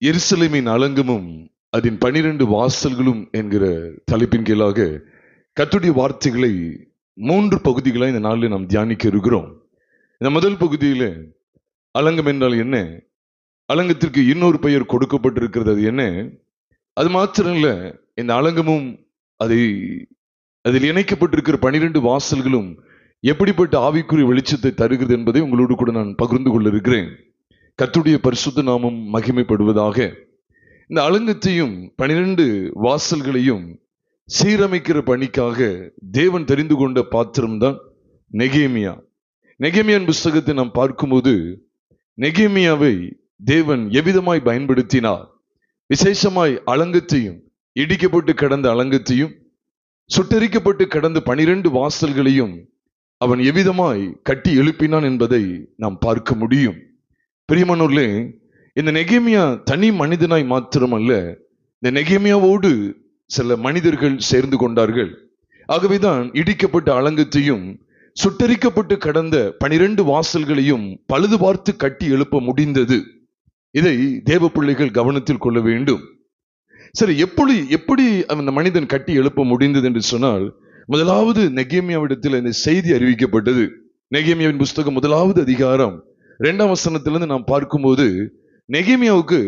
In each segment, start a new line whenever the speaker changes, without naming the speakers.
எருசலேமின் அலங்கமும் அதன் 12 வாசல்களும் என்கிற தலைப்பின் கீழாக கர்த்தருடைய வார்த்தைகளை 3 பகுதிகளாக இந்த நாளில் நாம் தியானிக்க இருக்கிறோம். இந்த முதல் பகுதியில அலங்கம் என்றால் என்ன, அலங்கத்திற்கு இன்னொரு பெயர் கொடுக்கப்பட்டிருக்கிறது, அது என்ன, அது மாத்திரம் இல்ல, இந்த அலங்கமும் அதில் இணைக்கப்பட்டிருக்கிற 12 வாசல்களும் எப்படிப்பட்ட ஆவிக்குரிய வெளிச்சத்தை தருகிறது என்பதை உங்களோடு கூட நான் பகிர்ந்து கொள்ள இருக்கிறேன். கர்த்தருடைய பரிசுத்த நாமம் மகிமைப்படுவதாக. இந்த அலங்கத்தையும் 12 வாசல்களையும் சீரமைக்கிற பணிக்காக தேவன் தெரிந்து கொண்ட பாத்திரம்தான் நெகேமியா. நெகேமியாவின் புஸ்தகத்தை நாம் பார்க்கும்போது நெகேமியாவை தேவன் எவ்விதமாய் பயன்படுத்தினார், விசேஷமாய் அலங்கத்தையும், இடிக்கப்பட்டு கிடந்த அலங்கத்தையும், சுட்டரிக்கப்பட்டு கிடந்த 12 வாசல்களையும் அவன் எவ்விதமாய் கட்டி எழுப்பினான் என்பதை நாம் பார்க்க முடியும். பிரியமானவர்களே, இந்த நெகேமியா தனி மனிதனாய் மாத்திரமல்ல, இந்த நெகேமியாவோடு சில மனிதர்கள் சேர்ந்து கொண்டார்கள். ஆகவேதான் இடிக்கப்பட்ட அலங்கத்தையும் சுட்டரிக்கப்பட்டு கடந்த 12 வாசல்களையும் பழுது பார்த்து கட்டி எழுப்ப முடிந்தது. இதை தேவ பிள்ளைகள் கவனத்தில் கொள்ள வேண்டும். சரி, எப்படி அந்த மனிதன் கட்டி எழுப்ப முடிந்தது என்று சொன்னால், முதலாவது நெகேமியாவிடத்தில் இந்த செய்தி அறிவிக்கப்பட்டது. நெகேமியாவின் புஸ்தகம் 1வது அதிகாரம் 2ஆம் வசனத்திலிருந்து நாம் பார்க்கும்போது நெகேமியாவுக்கு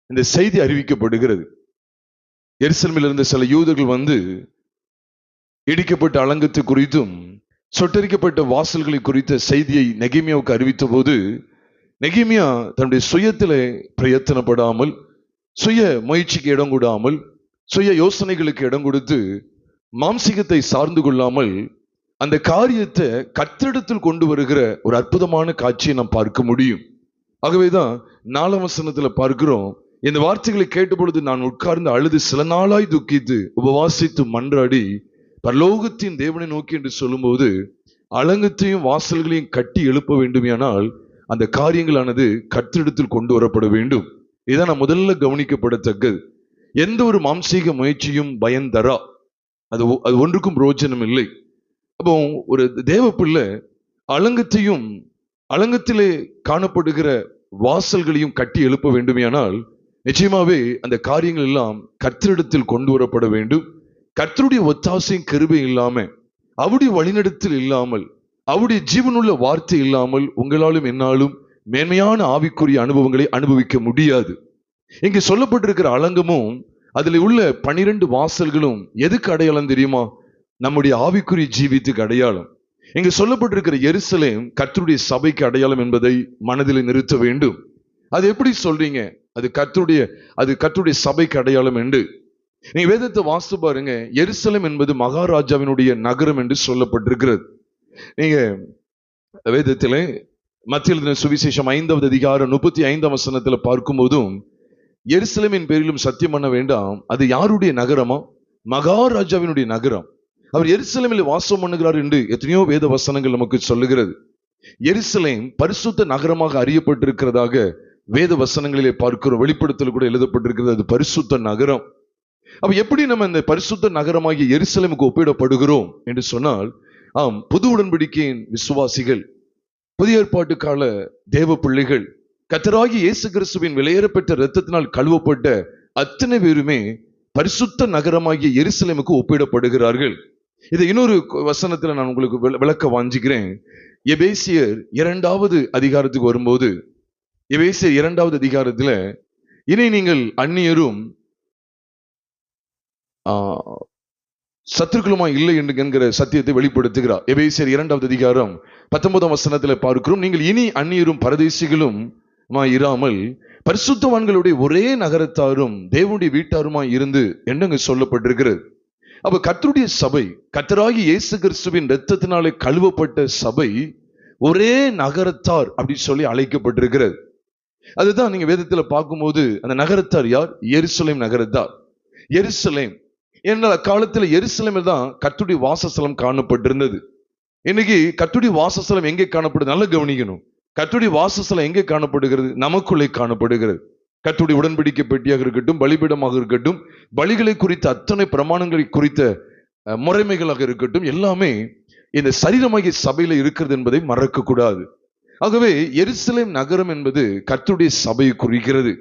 இந்த செய்தி அறிவிக்கப்படுகிறது. எருசலேமில் இருந்த சில யூதர்கள் வந்து இடிக்கப்பட்ட அலங்கத்தை குறித்தும் சொட்டரிக்கப்பட்ட வாசல்களை குறித்த செய்தியை நெகேமியாவுக்கு அறிவித்த போது, நெகேமியா தன்னுடைய சுயத்திலே பிரயத்தனப்படாமல், சுய முயற்சிக்கு இடம் கொடாமல், சுய யோசனைகளுக்கு இடம் கொடுத்து மாம்சிகத்தை சார்ந்து கொள்ளாமல் அந்த காரியத்தை கர்த்தரிடத்தில் கொண்டு வருகிற ஒரு அற்புதமான காட்சியை நாம் பார்க்க முடியும். ஆகவேதான் 4ஆம் வசனத்துல பார்க்கிறோம், இந்த வார்த்தைகளை கேட்ட பொழுது நான் உட்கார்ந்து அழுது சில நாளாய் துக்கித்து உபவாசித்து மன்றாடி பரலோகத்தின் தேவனை நோக்கி என்று சொல்லும்போது, அலங்கத்தையும் வாசல்களையும் கட்டி எழுப்ப வேண்டுமானால் அந்த காரியங்களானது கர்த்தரிடத்தில் கொண்டு வரப்பட வேண்டும். இதான் நான் முதல்ல கவனிக்கப்படத்தக்கது. எந்த ஒரு மாம்சீக முயற்சியும் பயன் தரா, அது ஒன்றுக்கும் பிரயோஜனம் இல்லை. அப்போ ஒரு தேவ பிள்ளை அலங்கத்தையும் அலங்கத்திலே காணப்படுகிற வாசல்களையும் கட்டி எழுப்ப வேண்டுமானால் நிச்சயமாவே அந்த காரியங்கள் எல்லாம் கர்த்தரிடத்தில் கொண்டு வரப்பட வேண்டும். கர்த்தருடைய ஒத்தாசையும் கிருபை இல்லாம, அவருடைய வழிநடத்தல் இல்லாமல், அவருடைய ஜீவனுள்ள வார்த்தை இல்லாமல் உங்களாலும் என்னாலும் மேன்மையான ஆவிக்குரிய அனுபவங்களை அனுபவிக்க முடியாது. இங்கு சொல்லப்பட்டிருக்கிற அலங்கமும் அதில் உள்ள 12 வாசல்களும் எதுக்கு அடையாளம் தெரியுமா? நம்முடைய ஆவிக்குரிய ஜீவித்துக்கு அடையாளம். இங்கு சொல்லப்பட்டிருக்கிற எருசலேம் கர்த்தருடைய சபைக்கு அடையாளம் என்பதை மனதில் நிறுத்த வேண்டும். அது எப்படி சொல்றீங்க? அது கர்த்தருடைய சபைக்கு அடையாளம் என்று நீங்க வேதத்தை வாசித்து பாருங்க. எருசலேம் என்பது மகாராஜாவினுடைய நகரம் என்று சொல்லப்பட்டிருக்கிறது. நீங்க வேதத்திலே மத்திய எழுதின சுவிசேஷம் 5வது அதிகாரம் 35ஆம் வசனத்துல பார்க்கும் போதும் எருசலேமின் பேரிலும் சத்தியம் பண்ண வேண்டாம், அது யாருடைய நகரமா? மகாராஜாவினுடைய நகரம். அவர் எருசலேமில் வாசம் பண்ணுகிறார் என்று எத்தனையோ வேத வசனங்கள் நமக்கு சொல்லுகிறது. எருசலேம் பரிசுத்த நகரமாக அறியப்பட்டிருக்கிறதாக வேத வசனங்களிலே பார்க்கிறோம். வெளிப்படுத்தல் கூட எழுதப்பட்டிருக்கிறது, அது பரிசுத்த நகரம். அப்ப எப்படி நம்ம இந்த பரிசுத்த நகரமாகிய எருசலேமுக்கு ஒப்பிடப்படுகிறோம் என்று சொன்னால், புது உடன்படிக்கையின் விசுவாசிகள், புதிய ஏற்பாட்டு கால தேவ பிள்ளைகள், கர்த்தராகிய இயேசு கிறிஸ்துவின் விலையேறப்பெற்ற இரத்தத்தினால் கழுவப்பட்ட அத்தனை பேருமே பரிசுத்த நகரமாகிய எருசலேமுக்கு ஒப்பிடப்படுகிறார்கள். இதை இன்னொரு வசனத்துல நான் உங்களுக்கு விளக்க வாஞ்சிக்கிறேன். எபேசியர் 2வது அதிகாரத்துக்கு வரும்போது, எபேசியர் 2வது அதிகாரத்துல இனி நீங்கள் அந்நியரும் சத்துருக்களுமா இல்லை என்கிற சத்தியத்தை வெளிப்படுத்துகிறார். எபேசியர் 2வது அதிகாரம் 19ஆம் வசனத்துல பார்க்கிறோம், நீங்கள் இனி அந்நியரும் பரதேசிகளும் இராமல் பரிசுத்தவான்களுடைய ஒரே நகரத்தாரும் தேவனுடைய வீட்டாருமாய் இருந்து என்னங்க சொல்லப்பட்டிருக்கிறது. அப்ப கர்த்தருடைய சபை, கர்த்தராகிய இயேசு கிறிஸ்துவின் இரத்தத்தினாலே கழுவப்பட்ட சபை ஒரே நகரத்தார் அப்படி சொல்லி அழைக்கப்பட்டிருக்கிறது. அதுதான் நீங்க வேதத்துல பார்க்கும்போது அந்த நகரத்தார் யார்? எருசலேம் நகரத்தார். எருசலேம் என்றால் அக்காலத்துல எருசலேமில் தான் கர்த்தருடைய வாசஸ்தலம் காணப்பட்டிருந்தது. இன்னைக்கு கர்த்தருடைய வாசஸ்தலம் எங்கே காணப்படுது? நல்லா கவனிக்கணும். கர்த்தருடைய வாசஸ்தலம் எங்கே காணப்படுகிறது? நமக்குள்ளே காணப்படுகிறது. கர்த்தருடைய உடன்படிக்கை பெட்டியாக இருக்கட்டும், பலிபீடமாக இருக்கட்டும், பலிகளை குறித்த அத்தனை பிரமாணங்களை குறித்த முறைமைகளாக இருக்கட்டும், எல்லாமே இந்த சரீரமாகிய சபையில இருக்கிறது என்பதை மறக்க கூடாது. ஆகவே எருசலேம் நகரம் என்பது கர்த்தருடைய சபையை குறிக்கிறது.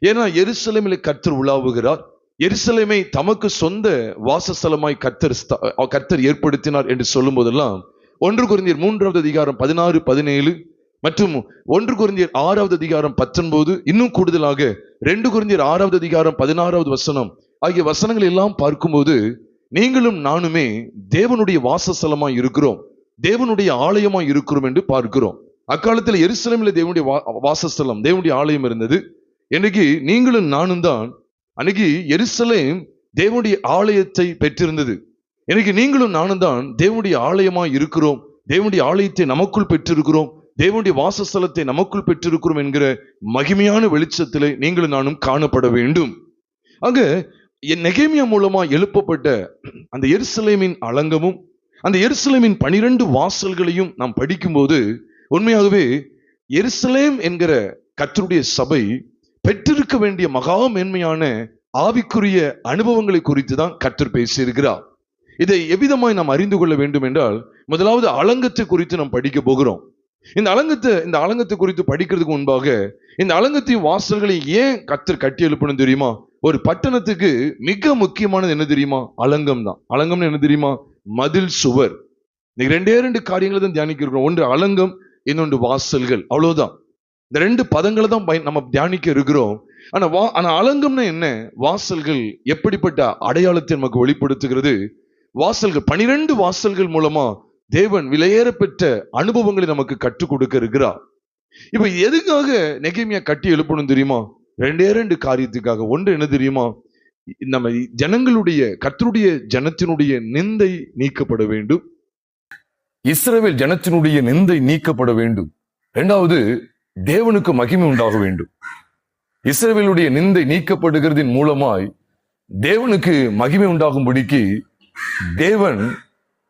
ஏன்னா எருசலேமிலே கர்த்தர் உலாவுகிறார். எருசலேமை தமக்கு சொந்த வாசஸ்தலமாய் கர்த்தர் ஏற்படுத்தினார் என்று சொல்லும் போதெல்லாம் 1 கொரிந்தியர் 3வது அதிகாரம் 16, 17 மற்றும் 1 கொரிந்தியர் 6வது அதிகாரம் 19, இன்னும் கூடுதலாக 2 கொரிந்தியர் 6வது அதிகாரம் 16வது வசனம் ஆகிய வசனங்கள் எல்லாம் பார்க்கும்போது நீங்களும் நானுமே தேவனுடைய வாசஸ்தலமாய் இருக்கிறோம், தேவனுடைய ஆலயமாய் இருக்கிறோம் என்று பார்க்கிறோம். அக்காலத்தில் எருசலேமிலே தேவனுடைய வாசஸ்தலம், தேவனுடைய ஆலயம் இருந்தது. இன்னைக்கு நீங்களும் நானும் தான், அன்னைக்கு எருசலேம் தேவனுடைய ஆலயத்தை பெற்றிருந்தது. இன்னைக்கு நீங்களும் நானும் தான் தேவனுடைய ஆலயமாய் இருக்கிறோம், தேவனுடைய ஆலயத்தை நமக்குள் பெற்றிருக்கிறோம், தேவனுடைய வாசஸ்தலத்தை நமக்குள் பெற்றிருக்கிறோம் என்கிற மகிமையான வெளிச்சத்திலே நீங்களும் நானும் காணப்பட வேண்டும். ஆக நெகேமியா மூலமா எழுப்பப்பட்ட அந்த எருசலேமின் அலங்கமும் அந்த எருசலேமின் 12 வாசல்களையும் நாம் படிக்கும்போது உண்மையாகவே எருசலேம் என்கிற கர்த்தருடைய சபை பெற்றிருக்க வேண்டிய மகா மேன்மையான ஆவிக்குரிய அனுபவங்களை குறித்து தான் கர்த்தர் பேசியிருக்கிறார். இதை எவ்விதமாய் நாம் அறிந்து கொள்ள வேண்டும் என்றால், முதலாவது அலங்கத்தை குறித்து நாம் படிக்க போகிறோம். இந்த அலங்கத்தை குறித்து படிக்கிறதுக்கு முன்பாக இந்த அலங்கத்தின் வாசல்களை ஏன் கர்த்தர் கட்டி எழுப்பணும் தெரியுமா? ஒரு பட்டணத்துக்கு மிக முக்கியமானது என்ன தெரியுமா? அலங்கம் தான். அலங்கம்னு என்ன தெரியுமா? மதில், சுவர். இன்னைக்கு 2 காரியங்களை தான் தியானிக்க இருக்கிறோம். ஒன்று அலங்கம், இன்னொன்று வாசல்கள். அவ்வளவுதான். இந்த 2 பதங்களை தான் நம்ம தியானிக்க இருக்கிறோம். ஆனா அலங்கம்னா என்ன, வாசல்கள் எப்படிப்பட்ட அடையாளத்தை நமக்கு வெளிப்படுத்துகிறது? வாசல்கள் 12 வாசல்கள் மூலமா தேவன் விலையேற பெற்ற அனுபவங்களை நமக்கு கற்றுக் கொடுக்க இருக்கிறார். இப்ப எதுக்காக நெகேமியா கட்டி எழுப்பணும் தெரியுமா? 2 காரியத்துக்காக. ஒன்று என்ன தெரியுமா? நம்ம ஜனங்களுடைய, கர்த்தருடைய ஜனத்தினுடைய நிந்தை நீக்கப்பட வேண்டும். இஸ்ரவேல் ஜனத்தினுடைய நிந்தை நீக்கப்பட வேண்டும். 2வது, தேவனுக்கு மகிமை உண்டாக வேண்டும். இஸ்ரவேலுடைய நிந்தை நீக்கப்படுகிறதின் மூலமாய் தேவனுக்கு மகிமை உண்டாகும்படிக்கு தேவன்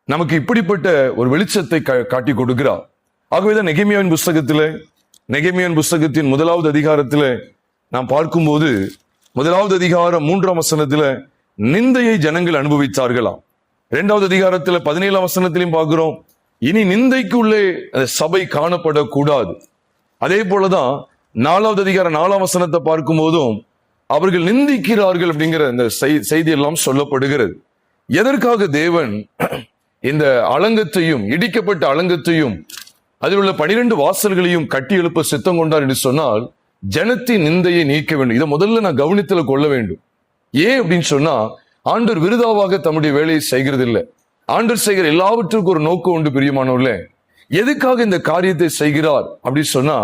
நமக்கு இப்படிப்பட்ட ஒரு வெளிச்சத்தை காட்டி கொடுக்கிறார். ஆகவேதான் நெகேமியாவின் புஸ்தகத்தின் 1வது அதிகாரத்துல நாம் பார்க்கும்போது 1வது அதிகாரம் 3ஆம் வசனத்துல நிந்தையை ஜனங்கள் அனுபவித்தார்களாம். 2வது அதிகாரத்துல 17ஆம் வசனத்திலையும் பார்க்கிறோம், இனி நிந்தைக்கு உள்ளே சபை காணப்படக்கூடாது. அதே போலதான் 4வது அதிகாரம் 4ஆம் வசனத்தை பார்க்கும் போதும் அவர்கள் நிந்திக்கிறார்கள் அப்படிங்கிற இந்த செய்தி எல்லாம் சொல்லப்படுகிறது. எதற்காக தேவன் இந்த அலங்கத்தையும், இடிக்கப்பட்ட அலங்கத்தையும், அதில் உள்ள 12 வாசல்களையும் கட்டி எழுப்ப சித்தம் கொண்டார் என்று சொன்னால், ஜனத்தின் நிந்தையை நீக்க வேண்டும். இதை முதல்ல நான் கவனித்துல கொள்ள வேண்டும். ஏன் அப்படின்னு சொன்னா, ஆண்டவர் விருதாவாக தம்முடைய வேலையை செய்கிறது இல்லை. ஆண்டவர் செய்கிற எல்லாவற்றுக்கும் ஒரு நோக்கம் உண்டு பிரியமானவர்களே. எதுக்காக இந்த காரியத்தை செய்கிறார் அப்படின்னு சொன்னா,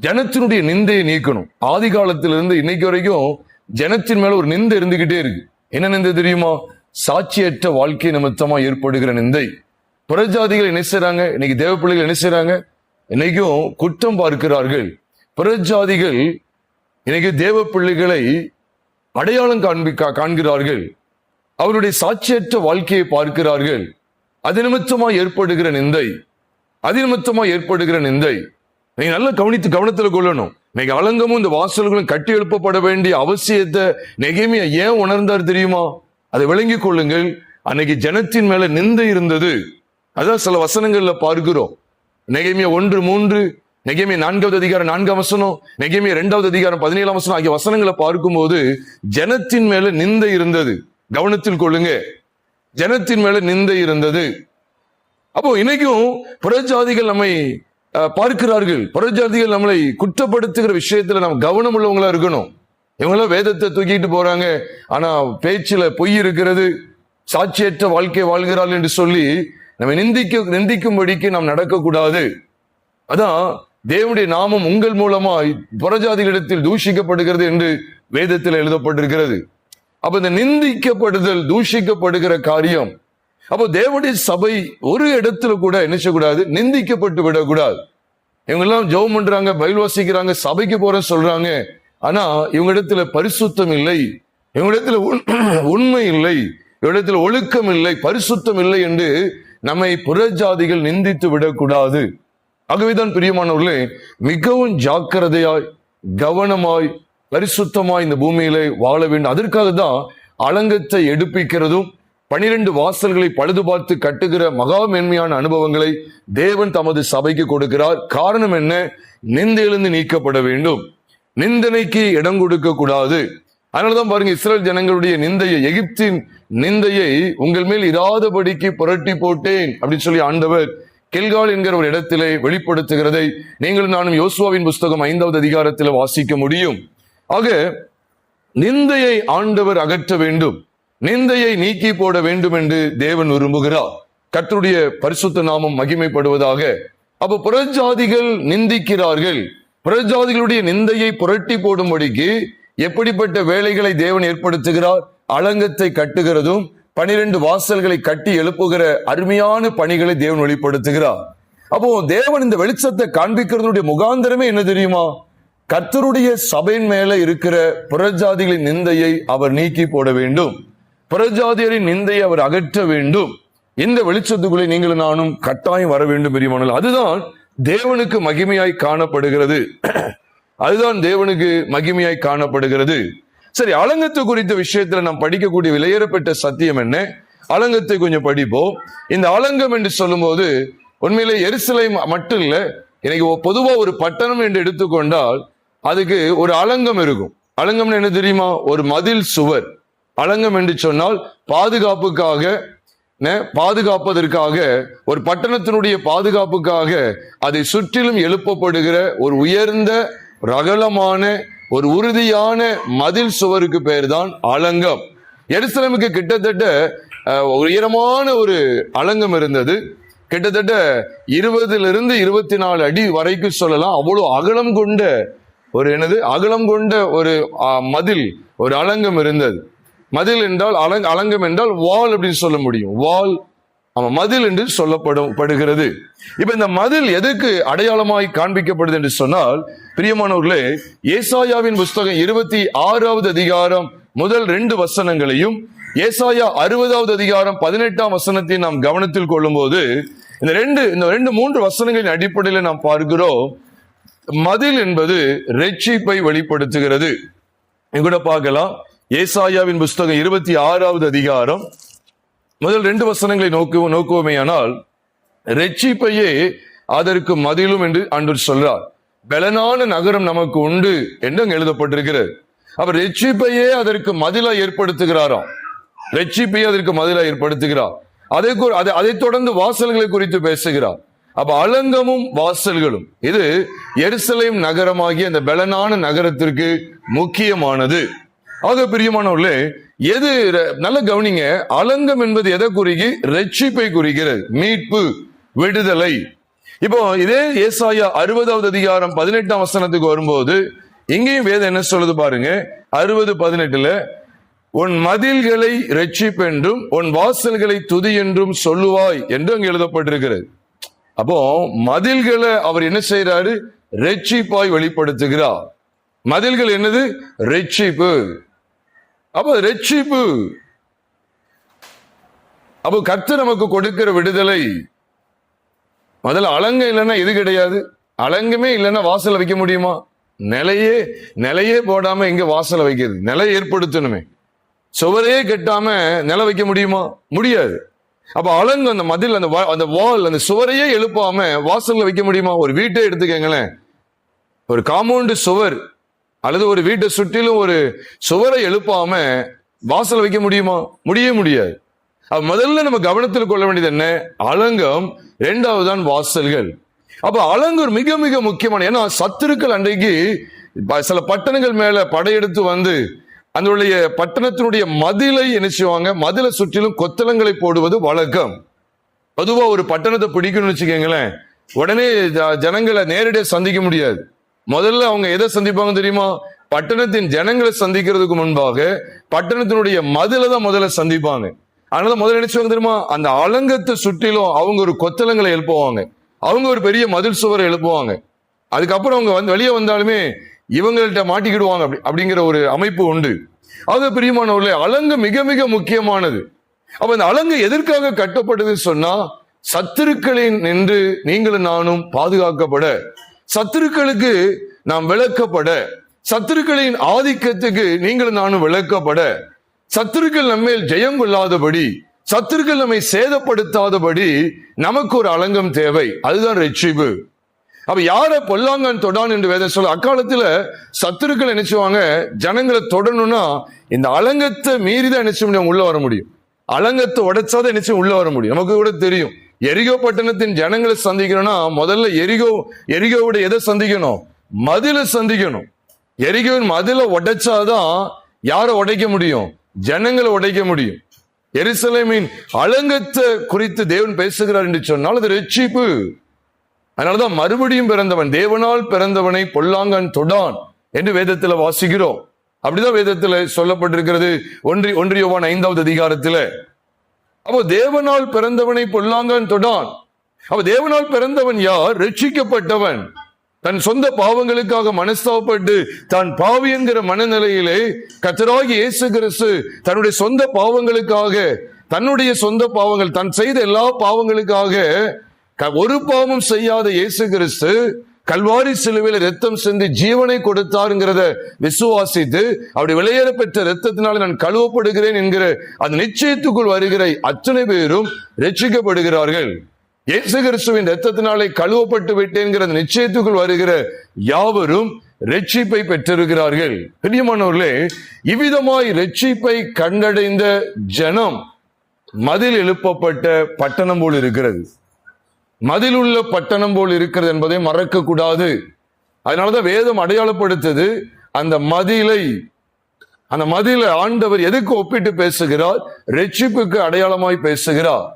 ஜனத்தினுடைய நிந்தையை நீக்கணும். ஆதி காலத்திலிருந்து இன்னைக்கு வரைக்கும் ஜனத்தின் மேல ஒரு நிந்தை இருந்துகிட்டே இருக்கு. என்ன நிந்தை தெரியுமா? சாட்சியற்ற வாழ்க்கை நிமித்தமா ஏற்படுகிற நிந்தை. புறஜாதிகள் என்ன செய்றாங்க? இன்னைக்கு தேவ பிள்ளைகள் என்ன செய்றாங்க? இன்னைக்கும் குற்றம் பார்க்கிறார்கள். புறஜாதிகள் இன்னைக்கு தேவ பிள்ளைகளை அடையாளம் காண்கிறார்கள். அவருடைய சாட்சியற்ற வாழ்க்கையை பார்க்கிறார்கள். அது நிமித்தமா ஏற்படுகிற நிந்தை, நீங்க நல்லா கவனத்துல கொள்ளணும். இன்னைக்கு அலங்கமும் இந்த வாசல்களும் கட்டி எழுப்பப்பட வேண்டிய அவசியத்தை நெகேமியா ஏன் உணர்ந்தார் தெரியுமா? அதை விளங்கிக் கொள்ளுங்கள். அன்னைக்கு ஜனத்தின் மேல நிந்தை இருந்தது. அதான் சில வசனங்கள்ல பார்க்கிறோம். நெகேமியா 1:3, நெகேமியா 4வது அதிகாரம் 4ஆம் வசனம், நெகேமியா 2வது அதிகாரம் 17ஆம் வசனம் ஆகிய வசனங்களை பார்க்கும்போது ஜனத்தின் மேல நிந்தை இருந்தது. கவனத்தில் கொள்ளுங்க, ஜனத்தின் மேல நிந்தை இருந்தது. அப்போ இன்னைக்கும் புறஜாதிகள் நம்மை பார்க்கிறார்கள். புறஜாதிகள் நம்மளை குற்றப்படுத்துகிற விஷயத்துல நம்ம கவனம் உள்ளவங்களா இருக்கணும். இவங்களாம் வேதத்தை தூக்கிட்டு போறாங்க, ஆனா பேச்சுல பொய் இருக்கிறது, சாட்சியற்ற வாழ்க்கை வாழ்கிறார்கள் என்று சொல்லி நம்ம நிந்திக்கும்படிக்கு நாம் நடக்கக்கூடாது. அதான் தேவனுடைய நாமம் உங்கள் மூலமாய் புறஜாதிகளிடத்தில் தூஷிக்கப்படுகிறது என்று வேதத்தில் எழுதப்பட்டிருக்கிறது. அப்ப இந்த நிந்திக்கப்படுதல், தூஷிக்கப்படுகிற காரியம், அப்போ தேவனுடைய சபை ஒரு இடத்துல கூட என்ன செய்யக்கூடாது? நிந்திக்கப்பட்டு விடக்கூடாது. இவங்க எல்லாம் ஜெபம் பண்றாங்க, பைபிள் வாசிக்கிறாங்க, சபைக்கு போற சொல்றாங்க, ஆனா இவங்க இடத்துல பரிசுத்தம் இல்லை, இவங்க இடத்துல உண்மை இல்லை, இவங்க இடத்துல ஒழுக்கம் இல்லை, பரிசுத்தம் இல்லை என்று நம்மை புறஜாதிகள் நிந்தித்து விடக்கூடாது. ஆகவேதான் பிரியமானவர்களே, மிகவும் ஜாக்கிரதையாய், கவனமாய், பரிசுத்தமாய் இந்த பூமியிலே வாழ வேண்டும். அதற்காக தான் அலங்கத்தை எடுப்பிக்கிறதும் 12 வாசல்களை பழுது பார்த்து கட்டுகிற மகா மேன்மையான அனுபவங்களை தேவன் தமது சபைக்கு கொடுக்கிறார். காரணம் என்ன? நிந்தையிலிருந்து நீக்கப்பட வேண்டும்.
நிந்தனைக்கு இடம் கொடுக்க கூடாது. அதனாலதான் பாருங்க, இஸ்ரேல் ஜனங்களுடைய நிந்தையை, எகிப்தின் நிந்தையை உங்கள் மேல் இராதபடிக்கு புரட்டி போட்டேன் அப்படின்னு சொல்லி ஆண்டவர் கில்கால் என்கிற ஒரு இடத்திலே வெளிப்படுத்துகிறதை நீங்கள் நானும் யோசுவாவின் புஸ்தகம் 5வது அதிகாரத்தில் வாசிக்க முடியும். ஆக நிந்தையை ஆண்டவர் அகற்ற வேண்டும், நிந்தையை நீக்கி போட வேண்டும் என்று தேவன் விரும்புகிறார். கர்த்தருடைய பரிசுத்த நாமம் மகிமைப்படுவதாக. அப்ப புறஜாதிகள் நிந்திக்கிறார்கள், புறஜாதிகளுடைய நிந்தையை புரட்டி போடும்படிக்கு எப்படிப்பட்ட வேலைகளை தேவன் ஏற்படுத்துகிறார்? அலங்கத்தை கட்டுகிறதும் 12 வாசல்களை கட்டி எழுப்புகிற அருமையான பணிகளை தேவன் வெளிப்படுத்துகிறார். அப்போ தேவன் இந்த வெளிச்சத்தை காண்பிக்கிறதுடைய முகாந்திரமே என்ன தெரியுமா? கர்த்தருடைய சபையின் மேல இருக்கிற புறஜாதிகளின் நிந்தையை அவர் நீக்கி போட வேண்டும், புறஜாதியரின் நிந்தையை அவர் அகற்ற வேண்டும். இந்த வெளிச்சத்துக்குள்ளே நீங்களும் நானும் கட்டாயம் வர வேண்டும் பெரியமானவர்களே. அதுதான் தேவனுக்கு மகிமையாய் காணப்படுகிறது, அதுதான் தேவனுக்கு மகிமையாய் காணப்படுகிறது. சரி, அலங்கத்தை குறித்த விஷயத்துல நாம் படிக்கக்கூடிய விலையேறப்பட்ட சத்தியம் என்ன? அலங்கத்தை கொஞ்சம் படிப்போம். இந்த அலங்கம் என்று சொல்லும் போது உண்மையிலே எருசலேம் மட்டும் இல்ல, இன்னைக்கு பொதுவா ஒரு பட்டணம் என்று எடுத்துக்கொண்டால் அதுக்கு ஒரு அலங்கம் இருக்கும். அலங்கம் என்ன தெரியுமா? ஒரு மதில் சுவர். அலங்கம் என்று சொன்னால் பாதுகாப்பதற்காக, ஒரு பட்டணத்தினுடைய பாதுகாப்புக்காக அதை சுற்றிலும் எழுப்பப்படுகிற ஒரு உயர்ந்த ரகலமான ஒரு உறுதியான மதில் சுவருக்கு பெயர் தான் அலங்கம். எருசலேமுக்கு கிட்டத்தட்ட உயரமான ஒரு அலங்கம் இருந்தது. கிட்டத்தட்ட 20 to 24 அடி வரைக்கும் சொல்லலாம். அவ்வளவு அகலம் கொண்ட ஒரு மதில், ஒரு அலங்கம் இருந்தது. மதில் என்றால் அலங்கம் என்றால் வால் அப்படின்னு சொல்ல முடியும். வால், மதில் என்று சொல்லப்படுகிறது. இப்ப இந்த மதில் எதுக்கு அடையாளமாய் காண்பிக்கப்படுது என்று சொன்னால், பிரியமானவர்களே, ஏசாயாவின் புஸ்தகம் 26வது அதிகாரம் முதல் 2 வசனங்களையும் ஏசாயா 60வது அதிகாரம் 18ஆம் வசனத்தை நாம் கவனத்தில் கொள்ளும் போது இந்த 3 வசனங்களின் அடிப்படையில் நாம் பார்க்கிறோம், மதில் என்பது இரட்சிப்பை வெளிப்படுத்துகிறது. கூட பார்க்கலாம். ஏசாயாவின் புஸ்தகம் 26வது அதிகாரம் முதல் 2 வசனங்களை நோக்குவோமேயானால், இரட்சிப்பையே அதற்கு மதிலும் என்று ஆண்டவர் சொல்றார். பலனான நகரம் நமக்கு உண்டு என்று அங்கு எழுதப்பட்டிருக்கிறது. அவர் இரட்சிப்பையே அதற்கு மதிலா ஏற்படுத்துகிறாராம். இரட்சிப்பையே அதற்கு மதிலா ஏற்படுத்துகிறார். அதை தொடர்ந்து வாசல்களை குறித்து பேசுகிறார். அப்ப அலங்கமும் வாசல்களும் இது எருசலேம் நகரமாகிய அந்த பலனான நகரத்திற்கு முக்கியமானது. ஆக பிரியமானவர்களே, எது நல்ல கவனிங்க, அலங்கம் என்பது எதை குறிக்கி? இரட்சிப்பை குறிக்கிறது, மீட்பு, விடுதலை. இப்போ இதே ஏசாயா 60வது அதிகாரம் 18ஆம் வசனத்துக்கு வரும்போது இங்கேயும் வேதம் என்ன சொல்லுது பாருங்க. 60:18 உன் மதில்களை இரட்சிப்பென்றும் உன் வாசல்களை துதி என்றும் சொல்லுவாய் என்று அங்கு எழுதப்பட்டிருக்கிறது. அப்போ மதில்களை அவர் என்ன செய்யறாரு? இரட்சிப்பாய் வெளிப்படுத்துகிறார். மதில்கள் என்னது? இரட்சிப்பு. அப்ப இரட்சிப்பு, அப்போ கர்த்தர் நமக்கு கொடுக்கிற விடுதலை. முதல்ல அலங்கம் இல்லைன்னா இது கிடையாது. அலங்கமே இல்லைன்னா வாசலை வைக்க முடியுமா? நிலையே போடாம எங்க வாசலை வைக்கிறது? நிலை ஏற்படுத்தணுமே. சுவரையே கட்டாம நில வைக்க முடியுமா? முடியாது. அப்ப அலங்கம், அந்த மதில், அந்த வால், அந்த சுவரையே எழுப்பாம வாசல்ல வைக்க முடியுமா? ஒரு வீட்டை எடுத்துக்கங்களேன், ஒரு காம்பவுண்டு சுவர் அல்லது ஒரு வீட்டை சுற்றிலும் ஒரு சுவரை எழுப்பாம வாசல் வைக்க முடியுமா? முடியவே முடியாது. முதல்ல நம்ம கவனத்தில் கொள்ள வேண்டியது என்ன? அலங்கம். 2வது தான் வாசல்கள். அப்ப அலங்கம் மிக மிக முக்கியமான. ஏன்னா சத்துருக்கள் அன்றைக்கு சில பட்டணங்கள் மேல படையெடுத்து வந்து அதனுடைய பட்டணத்தினுடைய மதிலை என்ன செய்வாங்க? மதிலை சுற்றிலும் கொத்தளங்களை போடுவது வழக்கம். பொதுவா ஒரு பட்டணத்தை பிடிக்கணும்னு வச்சுக்கோங்களேன், உடனே ஜனங்களை நேரடியாக சந்திக்க முடியாது. முதல்ல அவங்க எதை சந்திப்பாங்க தெரியுமா? பட்டணத்தின் ஜனங்களை சந்திக்கிறதுக்கு முன்பாக பட்டணத்தினுடைய மதிலை தான் முதல்ல சந்திப்பாங்க. அதனால முதல்ல நினைச்சுவாங்க தெரியுமா? அந்த அலங்கத்தை சுற்றிலும் அவங்க ஒரு கொத்தளங்களை எழுப்புவாங்க, அவங்க ஒரு பெரிய மதில் சுவரை எழுப்புவாங்க. அதுக்கப்புறம் அவங்க வெளியே வந்தாலுமே இவங்கள்ட்ட மாட்டிக்கிடுவாங்க அப்படிங்கிற ஒரு அமைப்பு உண்டு. ஆக பிரியமானவர்களே, அலங்கம் மிக மிக முக்கியமானது. அப்ப இந்த அலங்கம் எதற்காக கட்டப்படுது சொன்னா, சத்துருக்களின் நின்று நீங்களும் நானும் பாதுகாக்கப்பட, சத்துருக்களுக்கு நாம் விளக்கப்பட, சத்துருக்களின் ஆதிக்கத்துக்கு நீங்களும் நானும் விளக்கப்பட, சத்துருக்கள் நம்மேல் ஜெயம் கொள்ளாதபடி, சத்துருக்கள் நம்மை சேதப்படுத்தாதபடி நமக்கு ஒரு அலங்கம் தேவை. அதுதான் ரட்சிப்பு. அப்ப யார பொல்லாங்கன் தொடான் என்று வேதம் சொல்ல. அக்காலத்துல சத்துருக்கள் நினைச்சுவாங்க, ஜனங்களை தொடணும்னா இந்த அலங்கத்தை மீறிதான் நினைச்சு முடியும் உள்ள வர முடியும். அலங்கத்தை உடைச்சாதான் நினைச்சு உள்ள வர முடியும். நமக்கு கூட தெரியும், எரிகோ பட்டணத்தின் ஜனங்களை சந்திக்கணும்னா முதல்ல எரிகோவோட எதை சந்திக்கணும்? மதில சந்திக்கணும். எரிகோவின் மதில உடைச்சாதான் யாரை உடைக்க முடியும்? ஜனங்களை உடைக்க முடியும். எருசலேமின் அலங்கத்தை குறித்து தேவன் பேசுகிறார் என்று சொன்னால் அது ரட்சிப்பு. அதனாலதான் மறுபடியும் பிறந்தவன், தேவனால் பிறந்தவனை பொல்லாங்கன் தொடான் என்று வேதத்துல வாசிக்கிறோம். அப்படிதான் வேதத்துல சொல்லப்பட்டிருக்கிறது 1 யோவான் 5வது அதிகாரத்துல. அப்போ தேவனால் பிறந்தவனை பொல்லாங்கன் தொடான். அப்ப தேவனால் பிறந்தவன் யார்? ரட்சிக்கப்பட்டவன். தன் சொந்த பாவங்களுக்காக மனஸ்தாபப்பட்டு தான் பாவி என்கிற மனநிலையிலே கர்த்தராகிய இயேசு கிறிஸ்து தன்னுடைய சொந்த பாவங்களுக்காக, தன்னுடைய சொந்த பாவங்கள், தான் செய்த எல்லா பாவங்களுக்காக ஒரு பாவம் செய்யாத இயேசு கிறிஸ்து கல்வாரி சிலுவையில ரத்தம் சிந்தி ஜீவனை கொடுத்தாருங்கிறத விசுவாசித்து அப்படி வெளியேற பெற்ற ரத்தத்தினால நான் கழுவப்படுகிறேன் என்கிற அந்த நிச்சயத்துக்குள் வருகிற அத்தனை பேரும் ரட்சிக்கப்படுகிறார்கள். இயேசு கிறிஸ்துவின் ரத்தத்தினாலே கழுவப்பட்டு விட்டேங்கிற நிச்சயத்துக்குள் வருகிற யாவரும் ரட்சிப்பை பெற்றிருக்கிறார்கள். பிரியமானவர்களே, இவ்விதமாய் ரட்சிப்பை கண்டடைந்த ஜனம் மதில் எழுப்பப்பட்ட பட்டணம் போல் இருக்கிறது. மதில் உள்ள பட்டணம் போல் இருக்கிறது என்பதை மறக்க கூடாது. அதனாலதான் வேதம் அடையாளப்படுத்தது அந்த மதிலை ஆண்டவர் எதுக்கு ஒப்பிட்டு பேசுகிறார்? ரட்சிப்புக்கு அடையாளமாய் பேசுகிறார்.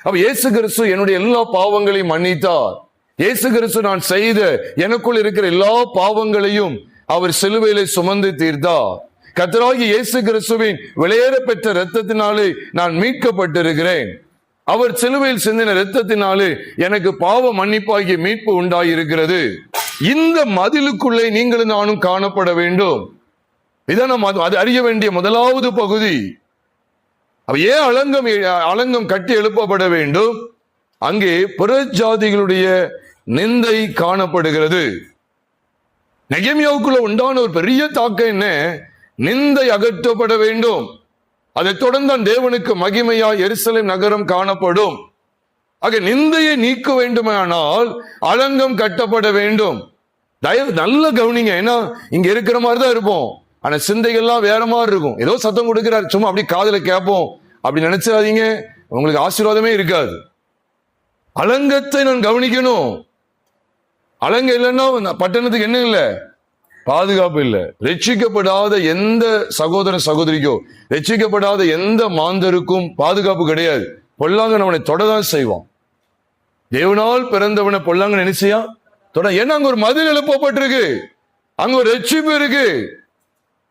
அப்ப இயேசு கிறிஸ்து என்னுடைய எல்லா பாவங்களையும் மன்னித்தார். இயேசு கிறிஸ்து நான் செய்த எனக்குள் இருக்கிற எல்லா பாவங்களையும் அவர் சிலுவையிலே சுமந்து தீர்த்தார். கர்த்தராகிய இயேசு கிறிஸ்துவின் வெளியேற பெற்ற இரத்தத்தினாலே நான் மீட்கப்பட்டிருக்கிறேன். அவர் சிலுவையில் சிந்தின இரத்தத்தினாலே எனக்கு பாவ மன்னிப்பாகிய மீட்பு உண்டாயிருக்கிறது. இந்த மதிலுக்குள்ளே நீங்களும் நானும் காணப்பட வேண்டும். இதான் அது அறிய வேண்டிய முதலாவது பகுதி. ஏன் அலங்கம் கட்டி எழுப்பப்பட வேண்டும்? அங்கே புற ஜாதிகளுடைய நிந்தை காணப்படுகிறது. நெகேமியாவுக்குள்ள உண்டான ஒரு பெரிய தாக்கம் என்ன? நிந்தை அகற்றப்பட வேண்டும். அதை தொடர்ந்து தேவனுக்கு மகிமையா எருசலேம் நகரம் காணப்படும். ஆக நிந்தையை நீக்க வேண்டுமானால் அலங்கம் கட்டப்பட வேண்டும். தயவு நல்ல கவனிங்க. ஏன்னா இங்க இருக்கிற மாதிரி தான் இருப்போம், ஆனா சிந்தைகள்லாம் வேற மாதிரி இருக்கும். ஏதோ சத்தம் கொடுக்கிறார், சும்மா அப்படி காதுல கேட்போம் அப்படி நினைச்சாதீங்க, உங்களுக்கு ஆசீர்வாதமே இருக்காது. அலங்கத்தை நான் கவனிக்கணும். அலங்கம் இல்லைன்னா பட்டணத்துக்கு என்ன இல்லை? பாதுகாப்பு இல்லை. ரட்சிக்கப்படாத எந்த சகோதர சகோதரிக்கோ, ரட்சிக்கப்படாத எந்த மாந்தருக்கும் பாதுகாப்பு கிடையாது. பொல்லாங்கன் அவனை தொடதான் செய்வான். தேவனால் பிறந்தவனை பொல்லாங்கன் என்ன செய்யா தொட. ஏன்னா அங்க ஒரு மதில் எழுப்பப்பட்டிருக்கு, அங்க ஒரு ரட்சிப்பு இருக்கு.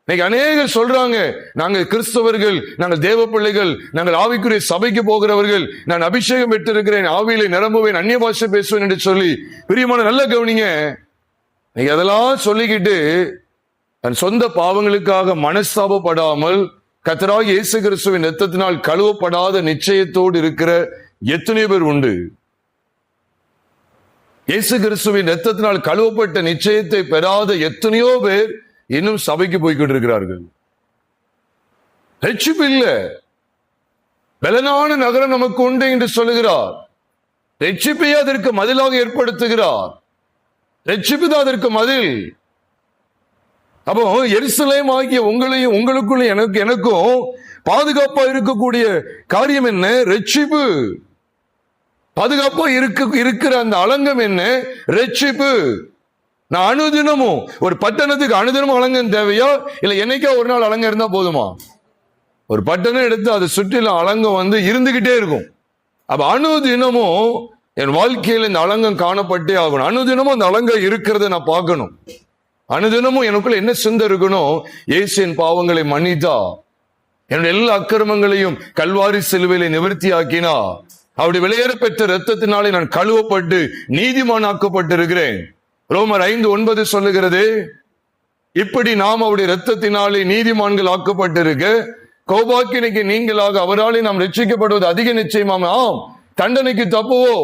இன்னைக்கு அநேகர் சொல்றாங்க, நாங்கள் கிறிஸ்தவர்கள், நாங்கள் தேவ பிள்ளைகள், நாங்கள் ஆவிக்குரிய சபைக்கு போகிறவர்கள், நான் அபிஷேகம் பெற்றிருக்கிறேன், ஆவியிலே நிரம்புவேன், அந்நிய பாஷை பேசுவேன் என்று சொல்லி. பிரியமான நல்ல கவனிங்க, நீங்க அதெல்லாம் சொல்லிக்கிட்டு தன் சொந்த பாவங்களுக்காக மனஸ்தாபப்படாமல் கர்த்தராகிய இயேசு கிறிஸ்துவின் இரத்தத்தினால் கழுவப்படாத நிச்சயத்தோடு இருக்கிற எத்தனை பேர் உண்டு? இயேசு கிறிஸ்துவின் இரத்தத்தினால் கழுவப்பட்ட நிச்சயத்தை பெறாத எத்தனையோ பேர் இன்னும் சபைக்கு போய்கிட்டு இருக்கிறார்கள். ரட்சிப்பு இல்ல. பலனான நகரம் நமக்கு உண்டு என்று சொல்லுகிறார். ரட்சிப்பை அதற்கு மதிலாக ஏற்படுத்துகிறார். ரட்சிப்பு தான் அதற்கு மதில். அப்போ எருசலேம் ஆகிய உங்களையும் உங்களுக்குள்ள எனக்கும் பாதுகாப்பா இருக்கக்கூடிய காரியம் என்ன? ரட்சிப்பு. பாதுகாப்பா இருக்கிற அந்த அலங்கம் என்ன? ரட்சிப்பு. நான் அனுதினமும் ஒரு பட்டணத்துக்கு அனுதினமும் அலங்கம் தேவையா? இல்ல என்னைக்கா ஒரு நாள் அலங்கம் இருந்தா போதுமா? ஒரு பட்டணம் எடுத்து அதை சுற்றிலும் அலங்கம் இருந்துகிட்டே இருக்கும். அப்ப அனுதினமும் என் வாழ்க்கையில் இந்த அலங்கம் காணப்பட்டே ஆகணும். அனுதினமும் அந்த அலங்கம் இருக்கிறத நான் பார்க்கணும். அனுதினமும் எனக்குள்ள என்ன சிந்தை இருக்கணும்? இயேசுவின் பாவங்களை மன்னித்தா, என்னுடைய எல்லா அக்கிரமங்களையும் கல்வாரி சிலுவையிலே நிவர்த்தி ஆக்கினா, அவருடைய வெளியேற பெற்ற இரத்தத்தினாலே நான் கழுவப்பட்டு நீதிமானாக்கப்பட்டிருக்கிறேன். ரோமர் 5:9 சொல்லுகிறது, இப்படி நாம் அவருடைய இரத்தத்தினாலே நீதிமான்கள் ஆக்கப்பட்டிருக்க கோபாக்கினைக்கு நீங்களாக அவராலே நாம் ரட்சிக்கப்படுவது அதிக நிச்சயமாம். ஆம், தண்டனைக்கு தப்புவோ.